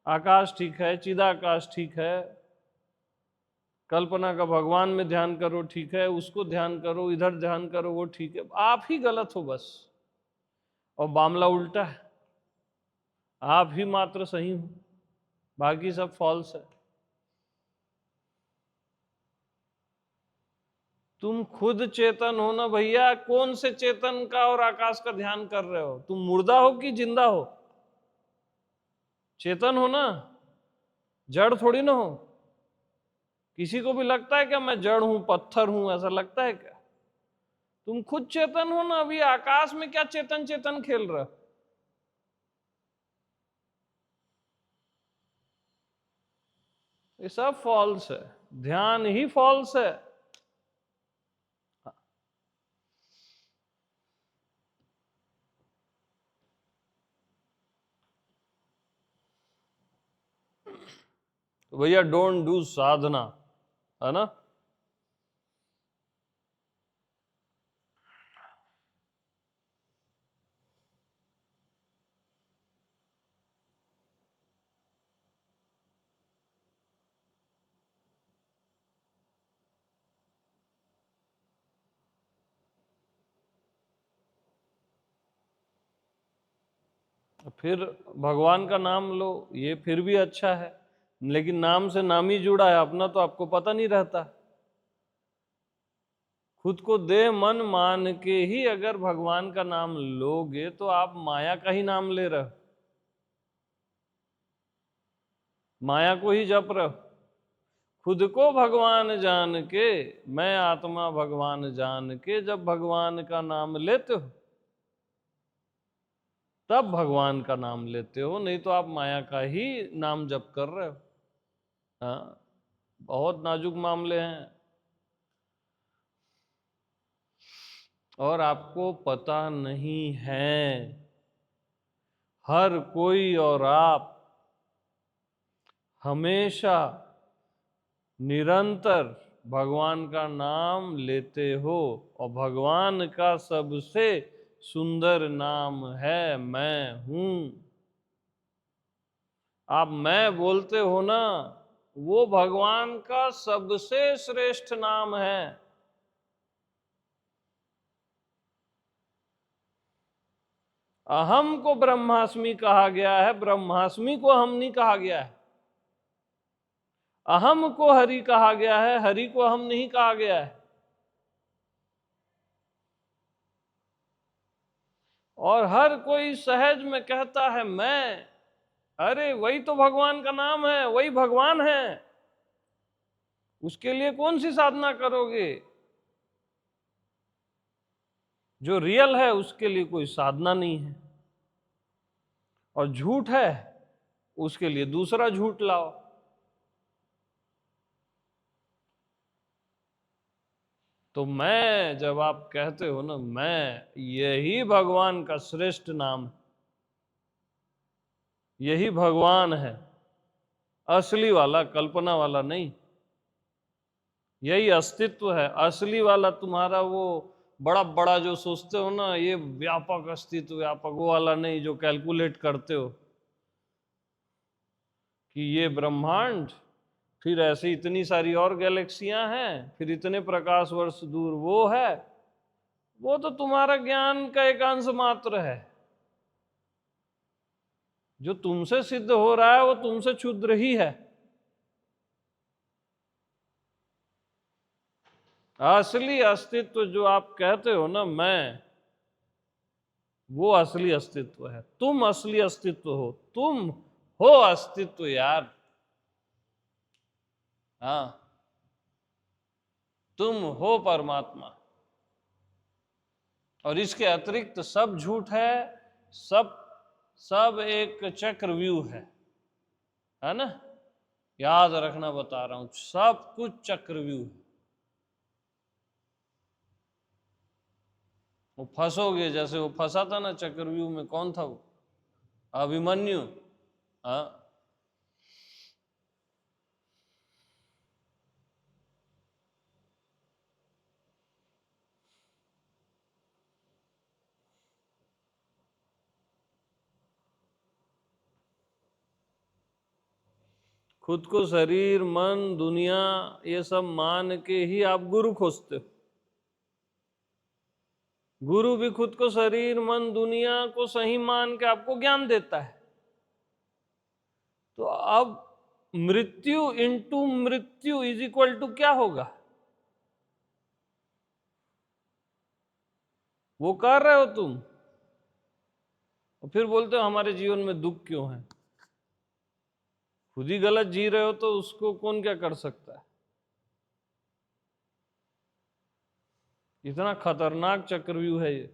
आकाश ठीक है, चिदाकाश ठीक है, कल्पना का भगवान में ध्यान करो ठीक है, उसको ध्यान करो, इधर ध्यान करो वो ठीक है। आप ही गलत हो बस, और मामला उल्टा है। आप ही मात्र सही हो, बाकी सब फॉल्स है। तुम खुद चेतन हो ना भैया, कौन से चेतन का और आकाश का ध्यान कर रहे हो? तुम मुर्दा हो कि जिंदा हो? चेतन हो ना, जड़ थोड़ी ना हो। किसी को भी लगता है क्या मैं जड़ हूं, पत्थर हूं, ऐसा लगता है क्या? तुम खुद चेतन हो ना। अभी आकाश में क्या चेतन चेतन खेल रहा? ये सब फॉल्स है, ध्यान ही फॉल्स है। तो भैया डोंट डू साधना, है ना। फिर भगवान का नाम लो, ये फिर भी अच्छा है, लेकिन नाम से नाम ही जुड़ा है अपना, तो आपको पता नहीं रहता। खुद को देह मन मान के ही अगर भगवान का नाम लोगे तो आप माया का ही नाम ले रहे हो, माया को ही जप रहे हो। खुद को भगवान जान के, मैं आत्मा भगवान जान के जब भगवान का नाम लेते हो, तब भगवान का नाम लेते हो, नहीं तो आप माया का ही नाम जप कर रहे हो। हाँ, बहुत नाजुक मामले हैं। और आपको पता नहीं है, हर कोई और आप हमेशा निरंतर भगवान का नाम लेते हो, और भगवान का सबसे सुंदर नाम है मैं हूं। आप मैं बोलते हो ना, वो भगवान का सबसे श्रेष्ठ नाम है। अहम को ब्रह्मास्मि कहा गया है, ब्रह्मास्मि को हम नहीं कहा गया है। अहम को हरि कहा गया है, हरि को हम नहीं कहा गया है। और हर कोई सहज में कहता है मैं, अरे वही तो भगवान का नाम है, वही भगवान है। उसके लिए कौन सी साधना करोगे? जो रियल है उसके लिए कोई साधना नहीं है, और झूठ है उसके लिए दूसरा झूठ लाओ। तो मैं, जब आप कहते हो ना मैं, यही भगवान का श्रेष्ठ नाम है, यही भगवान है, असली वाला, कल्पना वाला नहीं। यही अस्तित्व है असली वाला। तुम्हारा वो बड़ा बड़ा जो सोचते हो ना, ये व्यापक अस्तित्व, व्यापक, वो वाला नहीं जो कैलकुलेट करते हो कि ये ब्रह्मांड, फिर ऐसी इतनी सारी और गैलेक्सियां हैं, फिर इतने प्रकाश वर्ष दूर वो है। वो तो तुम्हारा ज्ञान का एक अंश मात्र है। जो तुमसे सिद्ध हो रहा है वो तुमसे क्षुद्र ही है। असली अस्तित्व जो आप कहते हो ना मैं, वो असली अस्तित्व है। तुम असली अस्तित्व हो, तुम हो अस्तित्व यार। हाँ, तुम हो परमात्मा। और इसके अतिरिक्त सब झूठ है, सब सब एक चक्रव्यूह है ना? याद रखना, बता रहा हूं, सब कुछ चक्रव्यूह है। वो फंसोगे, जैसे वो फंसा था ना चक्रव्यूह में, कौन था वो? अभिमन्यु। हाँ, खुद को शरीर, मन, दुनिया, ये सब मान के ही आप गुरु खोजते हो। गुरु भी खुद को शरीर, मन, दुनिया को सही मान के आपको ज्ञान देता है। तो अब मृत्यु इंटू मृत्यु इज इक्वल टू क्या होगा? वो कर रहे हो तुम, और फिर बोलते हो हमारे जीवन में दुख क्यों है। खुद ही गलत जी रहे हो तो उसको कौन क्या कर सकता है? इतना खतरनाक चक्रव्यूह है ये।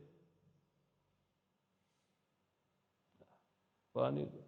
पानी दो।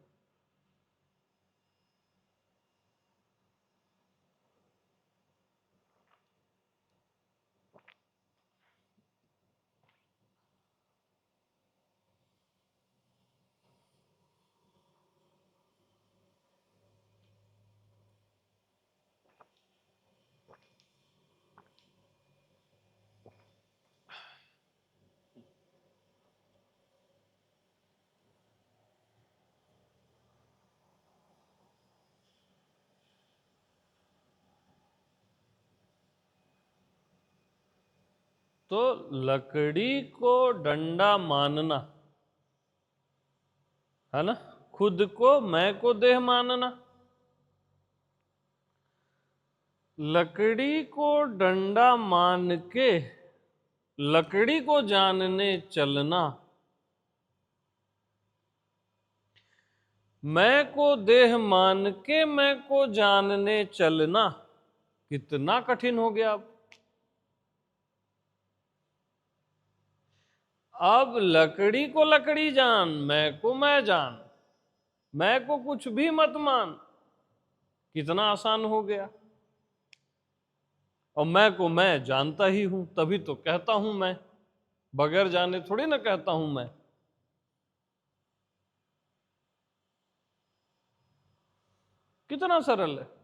तो लकड़ी को डंडा मानना है ना, खुद को, मैं को देह मानना। लकड़ी को डंडा मान के लकड़ी को जानने चलना, मैं को देह मान के मैं को जानने चलना, कितना कठिन हो गया। अब लकड़ी को लकड़ी जान, मैं को मैं जान, मैं को कुछ भी मत मान, कितना आसान हो गया। और मैं को मैं जानता ही हूं, तभी तो कहता हूं मैं, बगैर जाने थोड़ी ना कहता हूं मैं। कितना सरल है।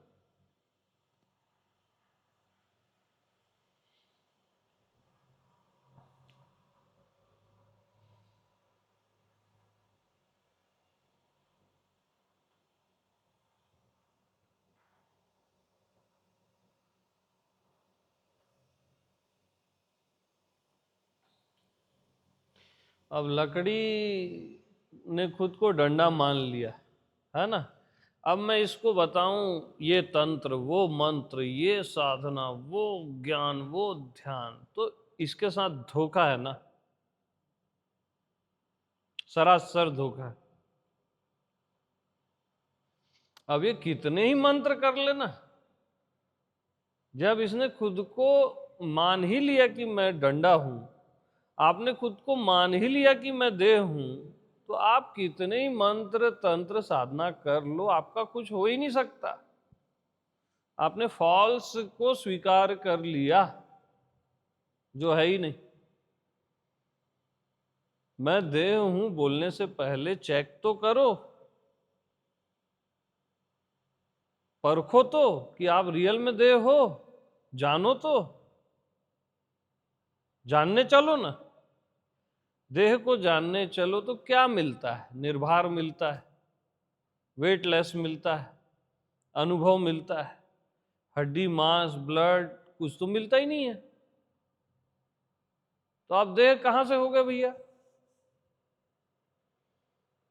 अब लकड़ी ने खुद को डंडा मान लिया है ना। अब मैं इसको बताऊं, ये तंत्र, वो मंत्र, ये साधना, वो ज्ञान, वो ध्यान, तो इसके साथ धोखा है ना, सरासर धोखा है। अब ये कितने ही मंत्र कर लेना, जब इसने खुद को मान ही लिया कि मैं डंडा हूं, आपने खुद को मान ही लिया कि मैं देह हूं, तो आप कितने ही मंत्र तंत्र साधना कर लो, आपका कुछ हो ही नहीं सकता। आपने फॉल्स को स्वीकार कर लिया जो है ही नहीं। मैं देह हूं बोलने से पहले चेक तो करो, परखो तो कि आप रियल में देह हो, जानो तो, जानने चलो ना। देह को जानने चलो तो क्या मिलता है? निर्भार मिलता है, वेटलेस मिलता है, अनुभव मिलता है, हड्डी मांस ब्लड कुछ तो मिलता ही नहीं है। तो आप देह कहां से हो गए भैया?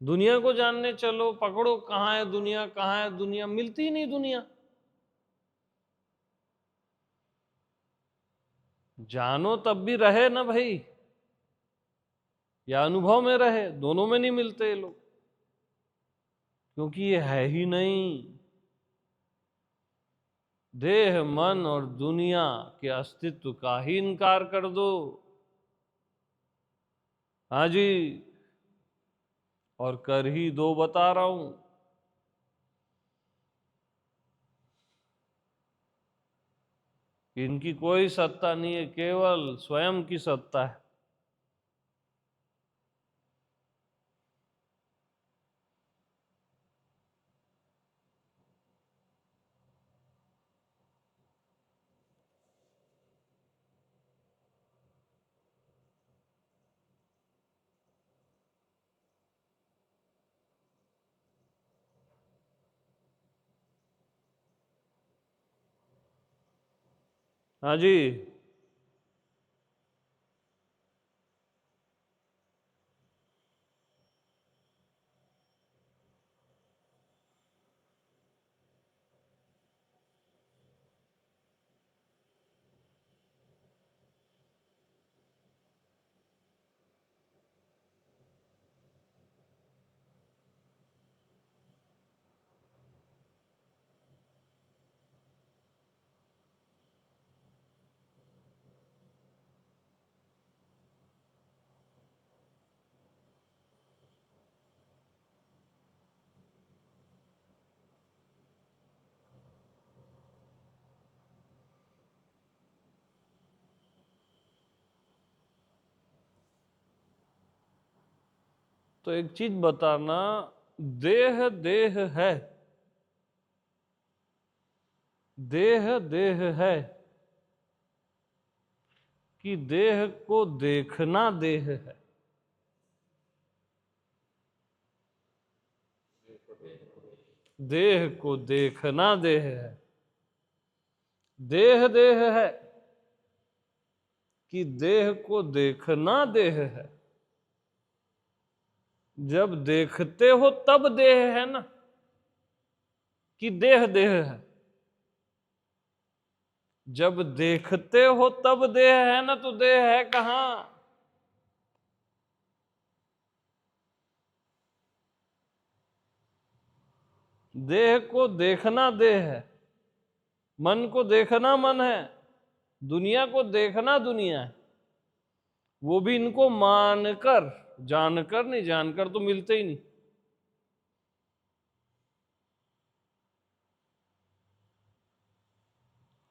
दुनिया को जानने चलो, पकड़ो कहां है दुनिया, कहां है दुनिया, मिलती ही नहीं दुनिया। जानो तब भी रहे ना भाई, या अनुभव में रहे, दोनों में नहीं मिलते ये लोग, क्योंकि ये है ही नहीं। देह मन और दुनिया के अस्तित्व का ही इनकार कर दो। हाँ जी, और कर ही दो, बता रहा हूं। इनकी कोई सत्ता नहीं है, केवल स्वयं की सत्ता है। हाँ जी। तो एक चीज बताना, देह देह है, देह देह है कि देह को देखना देह है? देह को देखना देह है। देह देह है कि देह को देखना देह है? जब देखते हो तब देह है ना, कि देह देह है? जब देखते हो तब देह है ना, तो देह है कहां? देह को देखना देह है, मन को देखना मन है, दुनिया को देखना दुनिया है। वो भी इनको मानकर, जानकर नहीं, जानकर तो मिलते ही नहीं।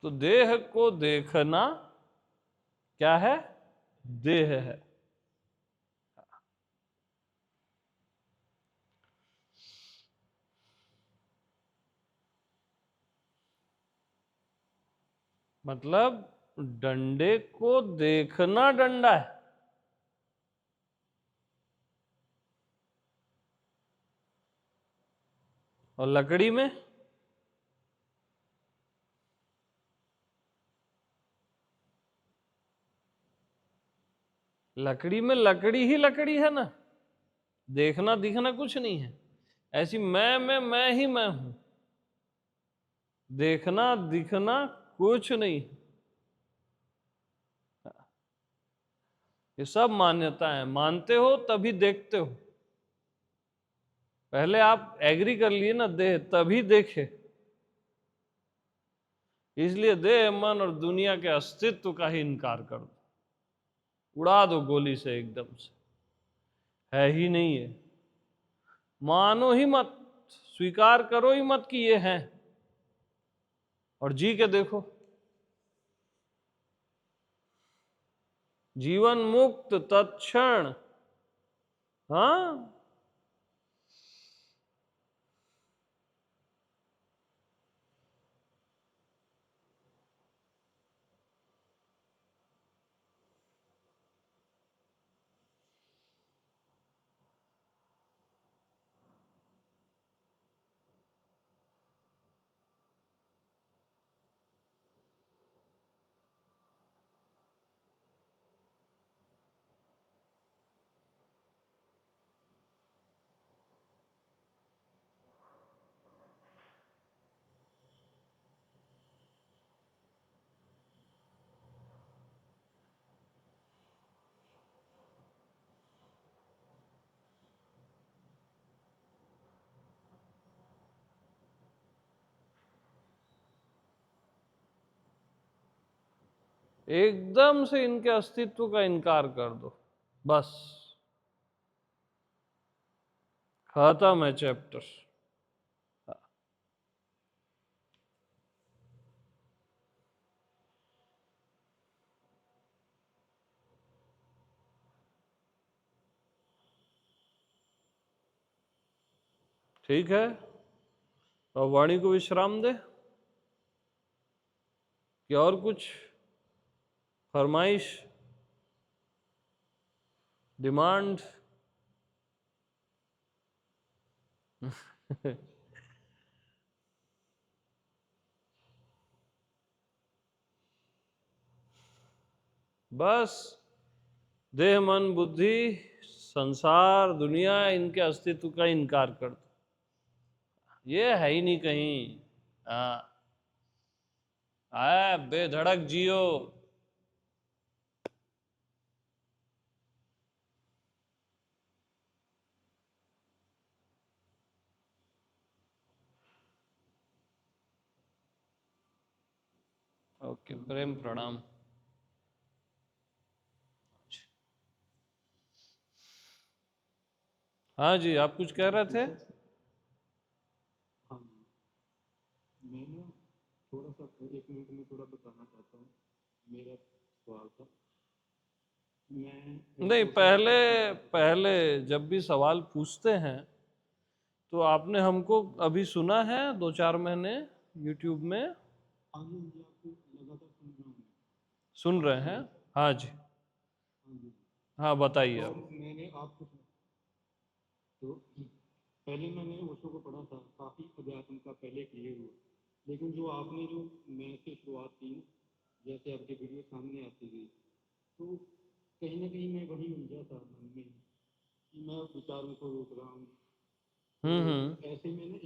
तो देह को देखना क्या है? देह है। मतलब डंडे को देखना डंडा है, और लकड़ी में लकड़ी ही लकड़ी है ना, देखना दिखना कुछ नहीं है। ऐसी मैं ही मैं हूं, देखना दिखना कुछ नहीं। ये सब मान्यता है, मानते हो तभी देखते हो। पहले आप एग्री कर लिए ना देह, तभी देखे। इसलिए देह मन और दुनिया के अस्तित्व का ही इनकार कर दो, उड़ा दो गोली से एकदम से, है ही नहीं है। मानो ही मत, स्वीकार करो ही मत कि ये हैं, और जी के देखो। जीवन मुक्त तत्क्षण। हाँ, एकदम से इनके अस्तित्व का इनकार कर दो, बस खत्म है चैप्टर। ठीक है, और वाणी को विश्राम दे, कि और कुछ फरमाइश, डिमांड? बस देह मन बुद्धि संसार दुनिया, इनके अस्तित्व का इनकार कर दो, ये है ही नहीं कहीं। बेधड़क जियो। ओके, प्रेम प्रणाम। हाँ जी, आप कुछ कह रहे थे? हाँ, मैं ना थोड़ा सा 1 मिनट में थोड़ा बताना चाहता हूँ। मेरा सवाल था, मैं नहीं, सोच रहा पहले था कि पहले जब भी सवाल पूछते हैं तो आपने हमको अभी सुना है 2-4 महीने यूट्यूब में? हाँ जी, मुझे आपको लगातार सुन रहा हूँ मैं। सुन आप रहे सुन हैं? रहे हैं? हाँ जी। हाँ जी। हाँ, बताइए तो अब। मैंने आपको तो पहले मैंने ओशो को पढ़ा था, काफ़ी अध्यात्म का पहले क्लियर हुआ, लेकिन जो आपने जो मैथ से शुरुआत की, जैसे आपकी वीडियो सामने आती गई, तो कहीं ना कहीं मैं वही उलझा था मन में कि मैं विचारों को रोक रहा हूँ। तो हम्म। ऐसे में ना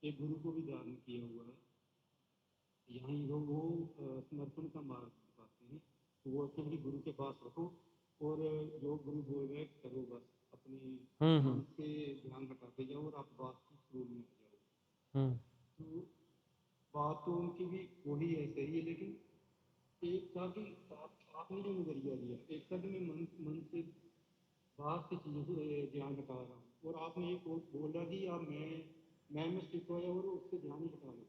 एक गुरु को भी धारण किया हुआ है। यहाँ वो समर्पण का मार्ग दिखाते हैं, तो वो अपने गुरु के पास रखो, और जो गुरु बोल रहे करो, बस अपने मन हम्म। से ध्यान हटाते जाओ और आप वास्तविक स्वरूप में आ जाओ। हम्म। तो बात तो उनकी भी वही है, सही है, लेकिन एक था कि आपने जो नजरिया दिया, एक था कि मैं मन से बाहर से चीज़ों से ध्यान हटा रहा हूँ, और आपने एक बोला कि आप मैं में स्टिक हो जाओ और उससे ध्यान ही हटा लो,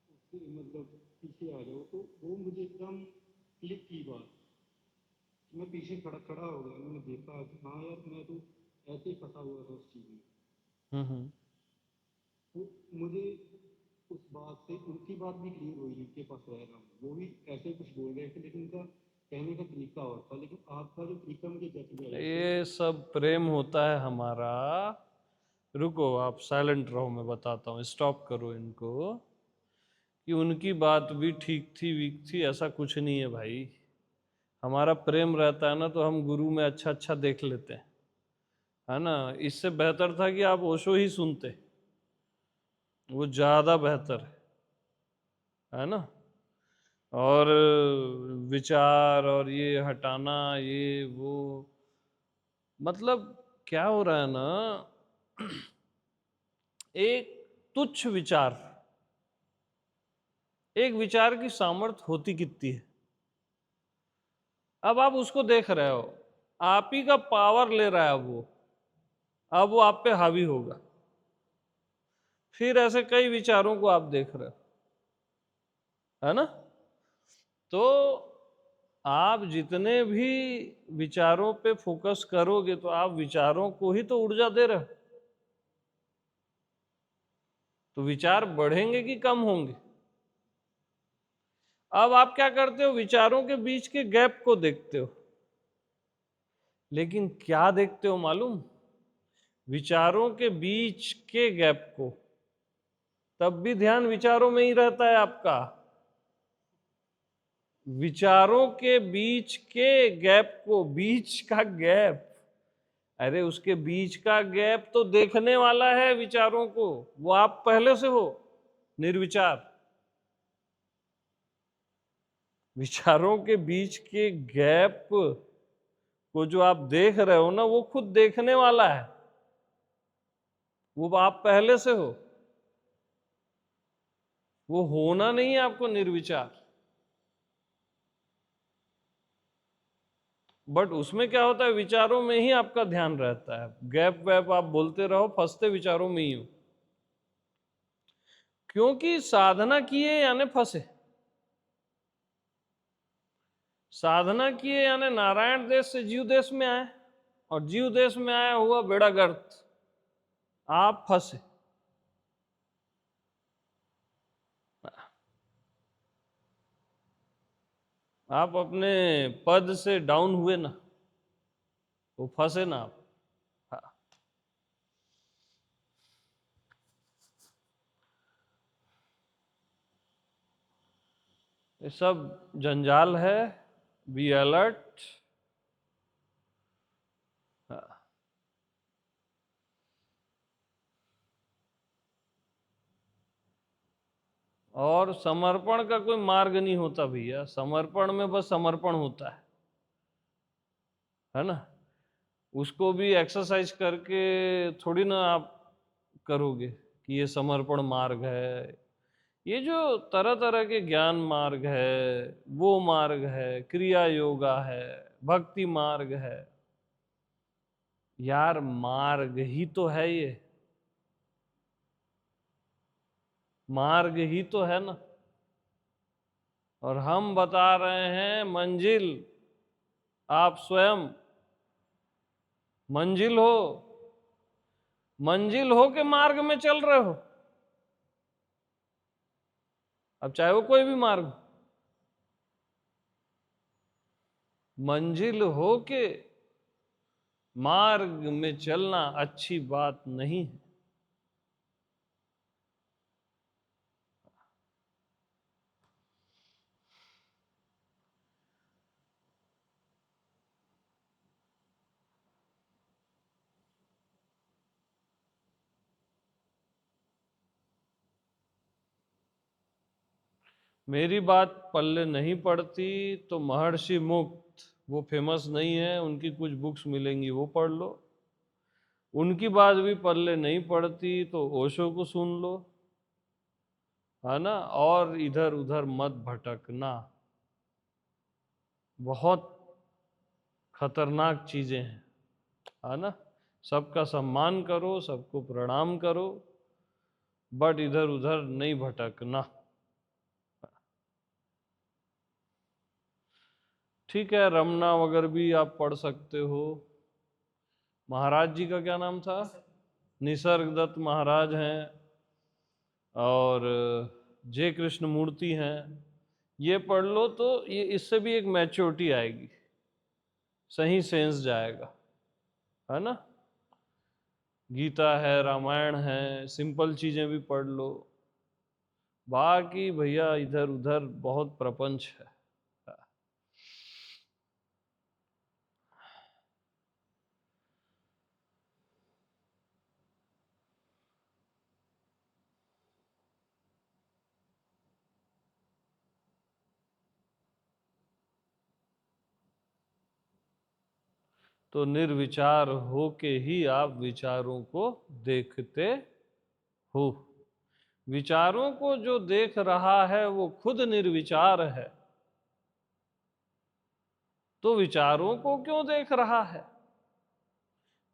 उससे मतलब पीछे आ जाओ। तो वो मुझे एकदम क्लिक की बात। मैं पीछे खड़ा खड़ा हो गया, मैंने देखा कि हाँ यार, मैं तो ऐसे ही फंसा हुआ था उस चीज़ में। हम्म। तो मुझे उस बात से उनकी बात भी क्लियर हुई, जिनके पास रह रहा हूँ, वो भी ऐसे कुछ बोल रहे थे, लेकिन उनका कहने का तरीका और था, लेकिन आपका जो तरीका मुझे जच गया इससे। ये सब प्रेम होता है हमारा। रुको, आप साइलेंट रहो, मैं बताता हूँ। स्टॉप करो इनको, कि उनकी बात भी ठीक थी वीक थी, ऐसा कुछ नहीं है भाई। हमारा प्रेम रहता है ना, तो हम गुरु में अच्छा अच्छा देख लेते हैं, है ना। इससे बेहतर था कि आप ओशो ही सुनते, वो ज्यादा बेहतर है ना। और विचार और ये हटाना, ये वो, मतलब क्या हो रहा है ना, एक तुच्छ विचार, एक विचार की सामर्थ्य होती कितनी है। अब आप उसको देख रहे हो, आप ही का पावर ले रहा है वो, अब वो आप पे हावी होगा। फिर ऐसे कई विचारों को आप देख रहे हो, है ना। तो आप जितने भी विचारों पे फोकस करोगे तो आप विचारों को ही तो ऊर्जा दे रहे हो। तो विचार बढ़ेंगे कि कम होंगे। अब आप क्या करते हो, विचारों के बीच के गैप को देखते हो। लेकिन क्या देखते हो मालूम, विचारों के बीच के गैप को। तब भी ध्यान विचारों में ही रहता है आपका। विचारों के बीच के गैप को, बीच का गैप, अरे उसके बीच का गैप तो देखने वाला है विचारों को, वो आप पहले से हो निर्विचार। विचारों के बीच के गैप को जो आप देख रहे हो ना, वो खुद देखने वाला है, वो आप पहले से हो। वो होना नहीं है आपको निर्विचार। बट उसमें क्या होता है, विचारों में ही आपका ध्यान रहता है। गैप वैप आप बोलते रहो, फंसते विचारों में ही हो। क्योंकि साधना किए यानी फंसे। साधना किए यानी नारायण देश से जीव देश में आए, और जीव देश में आया हुआ बेड़ा गर्क, आप फंसे। आप अपने पद से डाउन हुए ना, वो फंसे ना आप। हाँ। ये सब जंजाल है, बी अलर्ट। हाँ। और समर्पण का कोई मार्ग नहीं होता भैया, समर्पण में बस समर्पण होता है ना। उसको भी एक्सरसाइज करके थोड़ी ना आप करोगे कि ये समर्पण मार्ग है। ये जो तरह तरह के ज्ञान मार्ग है, वो मार्ग है, क्रिया योगा है, भक्ति मार्ग है, यार मार्ग ही तो है ये, मार्ग ही तो है ना। और हम बता रहे हैं मंजिल, आप स्वयं मंजिल हो, मंजिल हो के मार्ग में चल रहे हो। अब चाहे वो कोई भी मार्ग, मंजिल हो के मार्ग में चलना अच्छी बात नहीं है। मेरी बात पल्ले नहीं पड़ती तो महर्षि मुक्त, वो फेमस नहीं है, उनकी कुछ बुक्स मिलेंगी वो पढ़ लो। उनकी बात भी पल्ले नहीं पड़ती तो ओशो को सुन लो, है ना। और इधर उधर मत भटकना, बहुत खतरनाक चीजें हैं, है ना। सबका सम्मान करो, सबको प्रणाम करो, बट इधर उधर नहीं भटकना। ठीक है, रमना वगैरह भी आप पढ़ सकते हो। महाराज जी का क्या नाम था, निसर्ग दत्त महाराज हैं, और जय कृष्ण मूर्ति हैं। ये पढ़ लो तो ये इससे भी एक मैच्योरिटी आएगी, सही सेंस जाएगा, है ना। गीता है, रामायण है, सिंपल चीजें भी पढ़ लो। बाकी भैया इधर उधर बहुत प्रपंच है। तो निर्विचार हो के ही आप विचारों को देखते हो। विचारों को जो देख रहा है वो खुद निर्विचार है, तो विचारों को क्यों देख रहा है?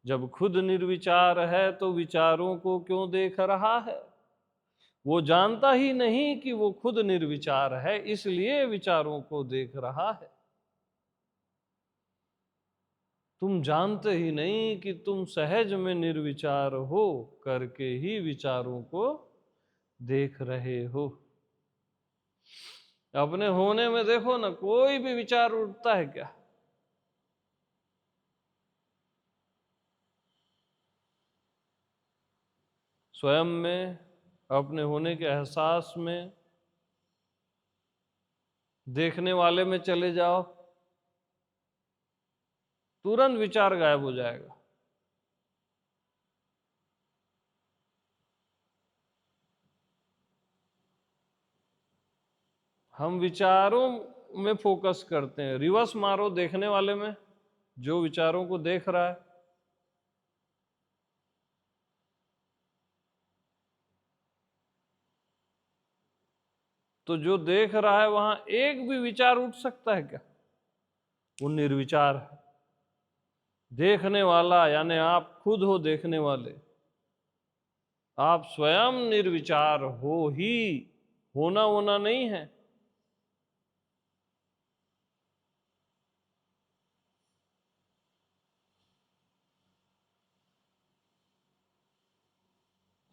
जब खुद निर्विचार है तो विचारों को क्यों देख रहा है? वो जानता ही नहीं कि वो खुद निर्विचार है, इसलिए विचारों को देख रहा है। तुम जानते ही नहीं कि तुम सहज में निर्विचार हो, करके ही विचारों को देख रहे हो। अपने होने में देखो ना, कोई भी विचार उठता है क्या? स्वयं में, अपने होने के एहसास में, देखने वाले में चले जाओ, तुरंत विचार गायब हो जाएगा। हम विचारों में फोकस करते हैं। रिवर्स मारो देखने वाले में, जो विचारों को देख रहा है। तो जो देख रहा है वहां एक भी विचार उठ सकता है क्या? वो निर्विचार है। देखने वाला यानी आप खुद हो देखने वाले। आप स्वयं निर्विचार हो ही, होना होना नहीं है।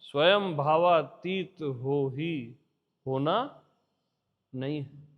स्वयं भावातीत हो ही, होना नहीं है।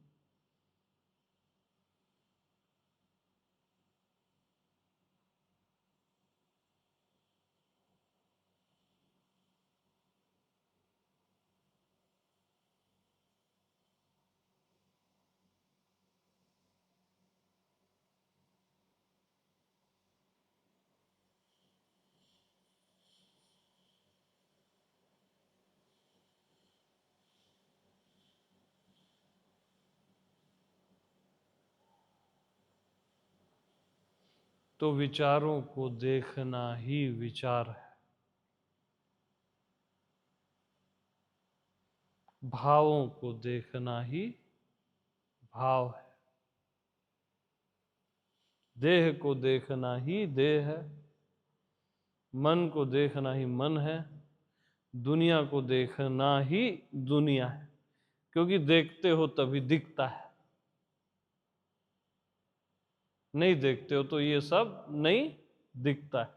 तो विचारों को देखना ही विचार है। भावों को देखना ही भाव है। देह को देखना ही देह है। मन को देखना ही मन है। दुनिया को देखना ही दुनिया है। क्योंकि देखते हो तभी दिखता है, नहीं देखते हो तो ये सब नहीं दिखता है।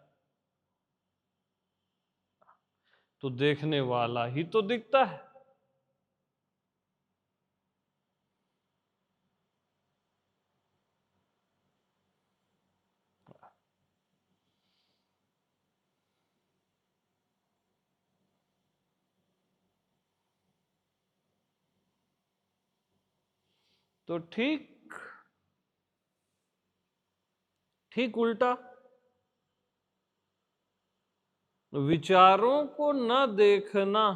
तो देखने वाला ही तो दिखता है। तो ठीक ठीक उल्टा, विचारों को न देखना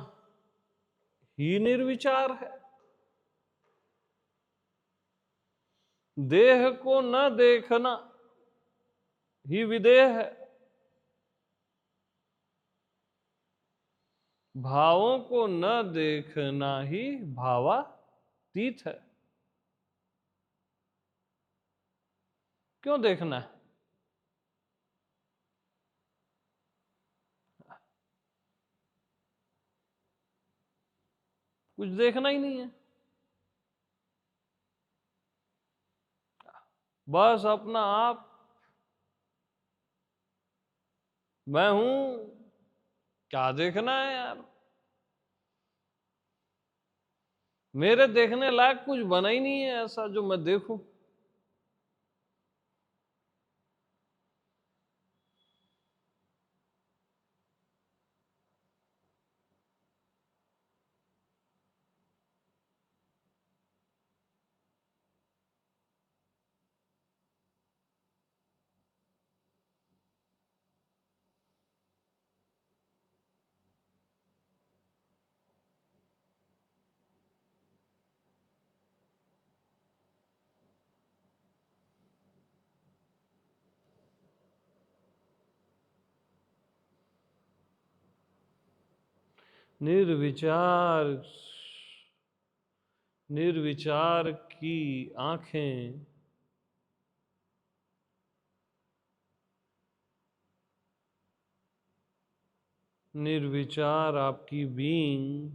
ही निर्विचार है। देह को न देखना ही विदेह है। भावों को न देखना ही भावातीत है। क्यों देखना है? कुछ देखना ही नहीं है। बस अपना आप, मैं हूं, क्या देखना है यार? मेरे देखने लायक कुछ बना ही नहीं है ऐसा जो मैं देखूं। निर्विचार, निर्विचार की आंखें, निर्विचार आपकी बीइंग,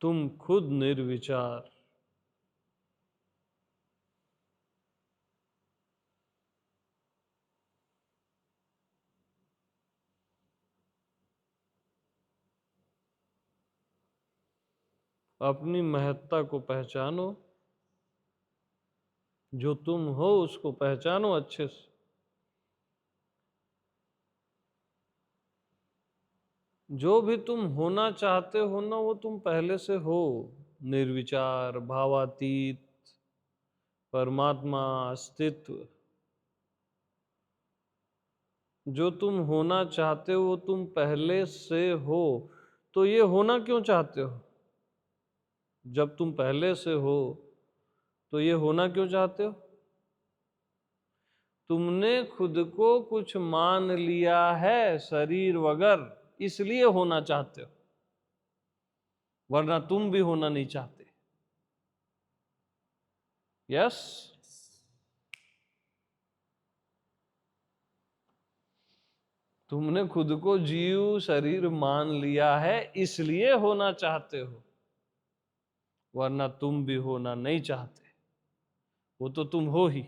तुम खुद निर्विचार। अपनी महत्ता को पहचानो, जो तुम हो उसको पहचानो अच्छे से। जो भी तुम होना चाहते हो ना, वो तुम पहले से हो। निर्विचार, भावातीत, परमात्मा, अस्तित्व। जो तुम होना चाहते हो वो तुम पहले से हो। तो ये होना क्यों चाहते हो? जब तुम पहले से हो तो ये होना क्यों चाहते हो? तुमने खुद को कुछ मान लिया है शरीर वगर, इसलिए होना चाहते हो, वरना तुम भी होना नहीं चाहते। यस? तुमने खुद को जीव शरीर मान लिया है, इसलिए होना चाहते हो, वरना तुम भी होना नहीं चाहते। वो तो तुम हो ही।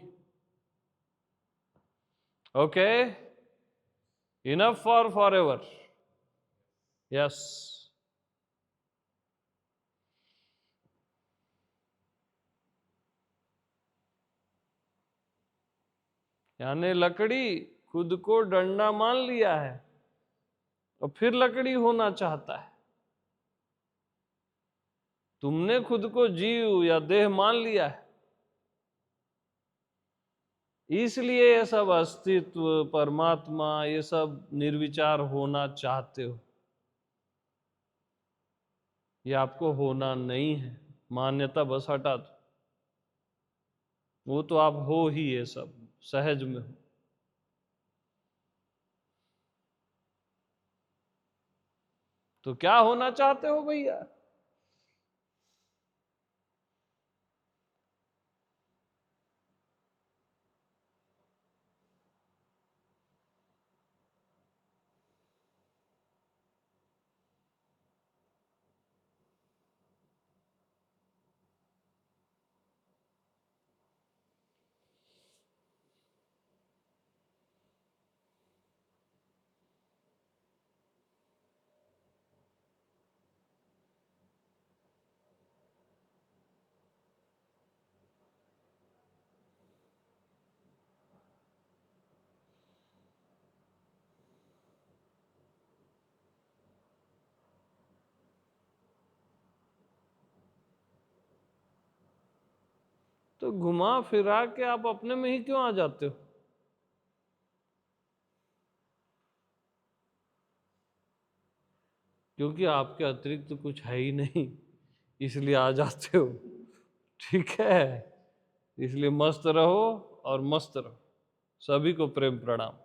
Okay, enough for forever. Yes. यानी लकड़ी खुद को डंडा मान लिया है और फिर लकड़ी होना चाहता है। तुमने खुद को जीव या देह मान लिया है, इसलिए ये सब अस्तित्व, परमात्मा, ये सब निर्विचार होना चाहते हो। ये आपको होना नहीं है, मान्यता बस हटा दो। वो तो आप हो ही, ये सब सहज में हो। तो क्या होना चाहते हो भैया? तो घुमा फिरा के आप अपने में ही क्यों आ जाते हो? क्योंकि आपके अतिरिक्त तो कुछ है ही नहीं, इसलिए आ जाते हो। ठीक है? इसलिए मस्त रहो और मस्त रहो। सभी को प्रेम प्रणाम।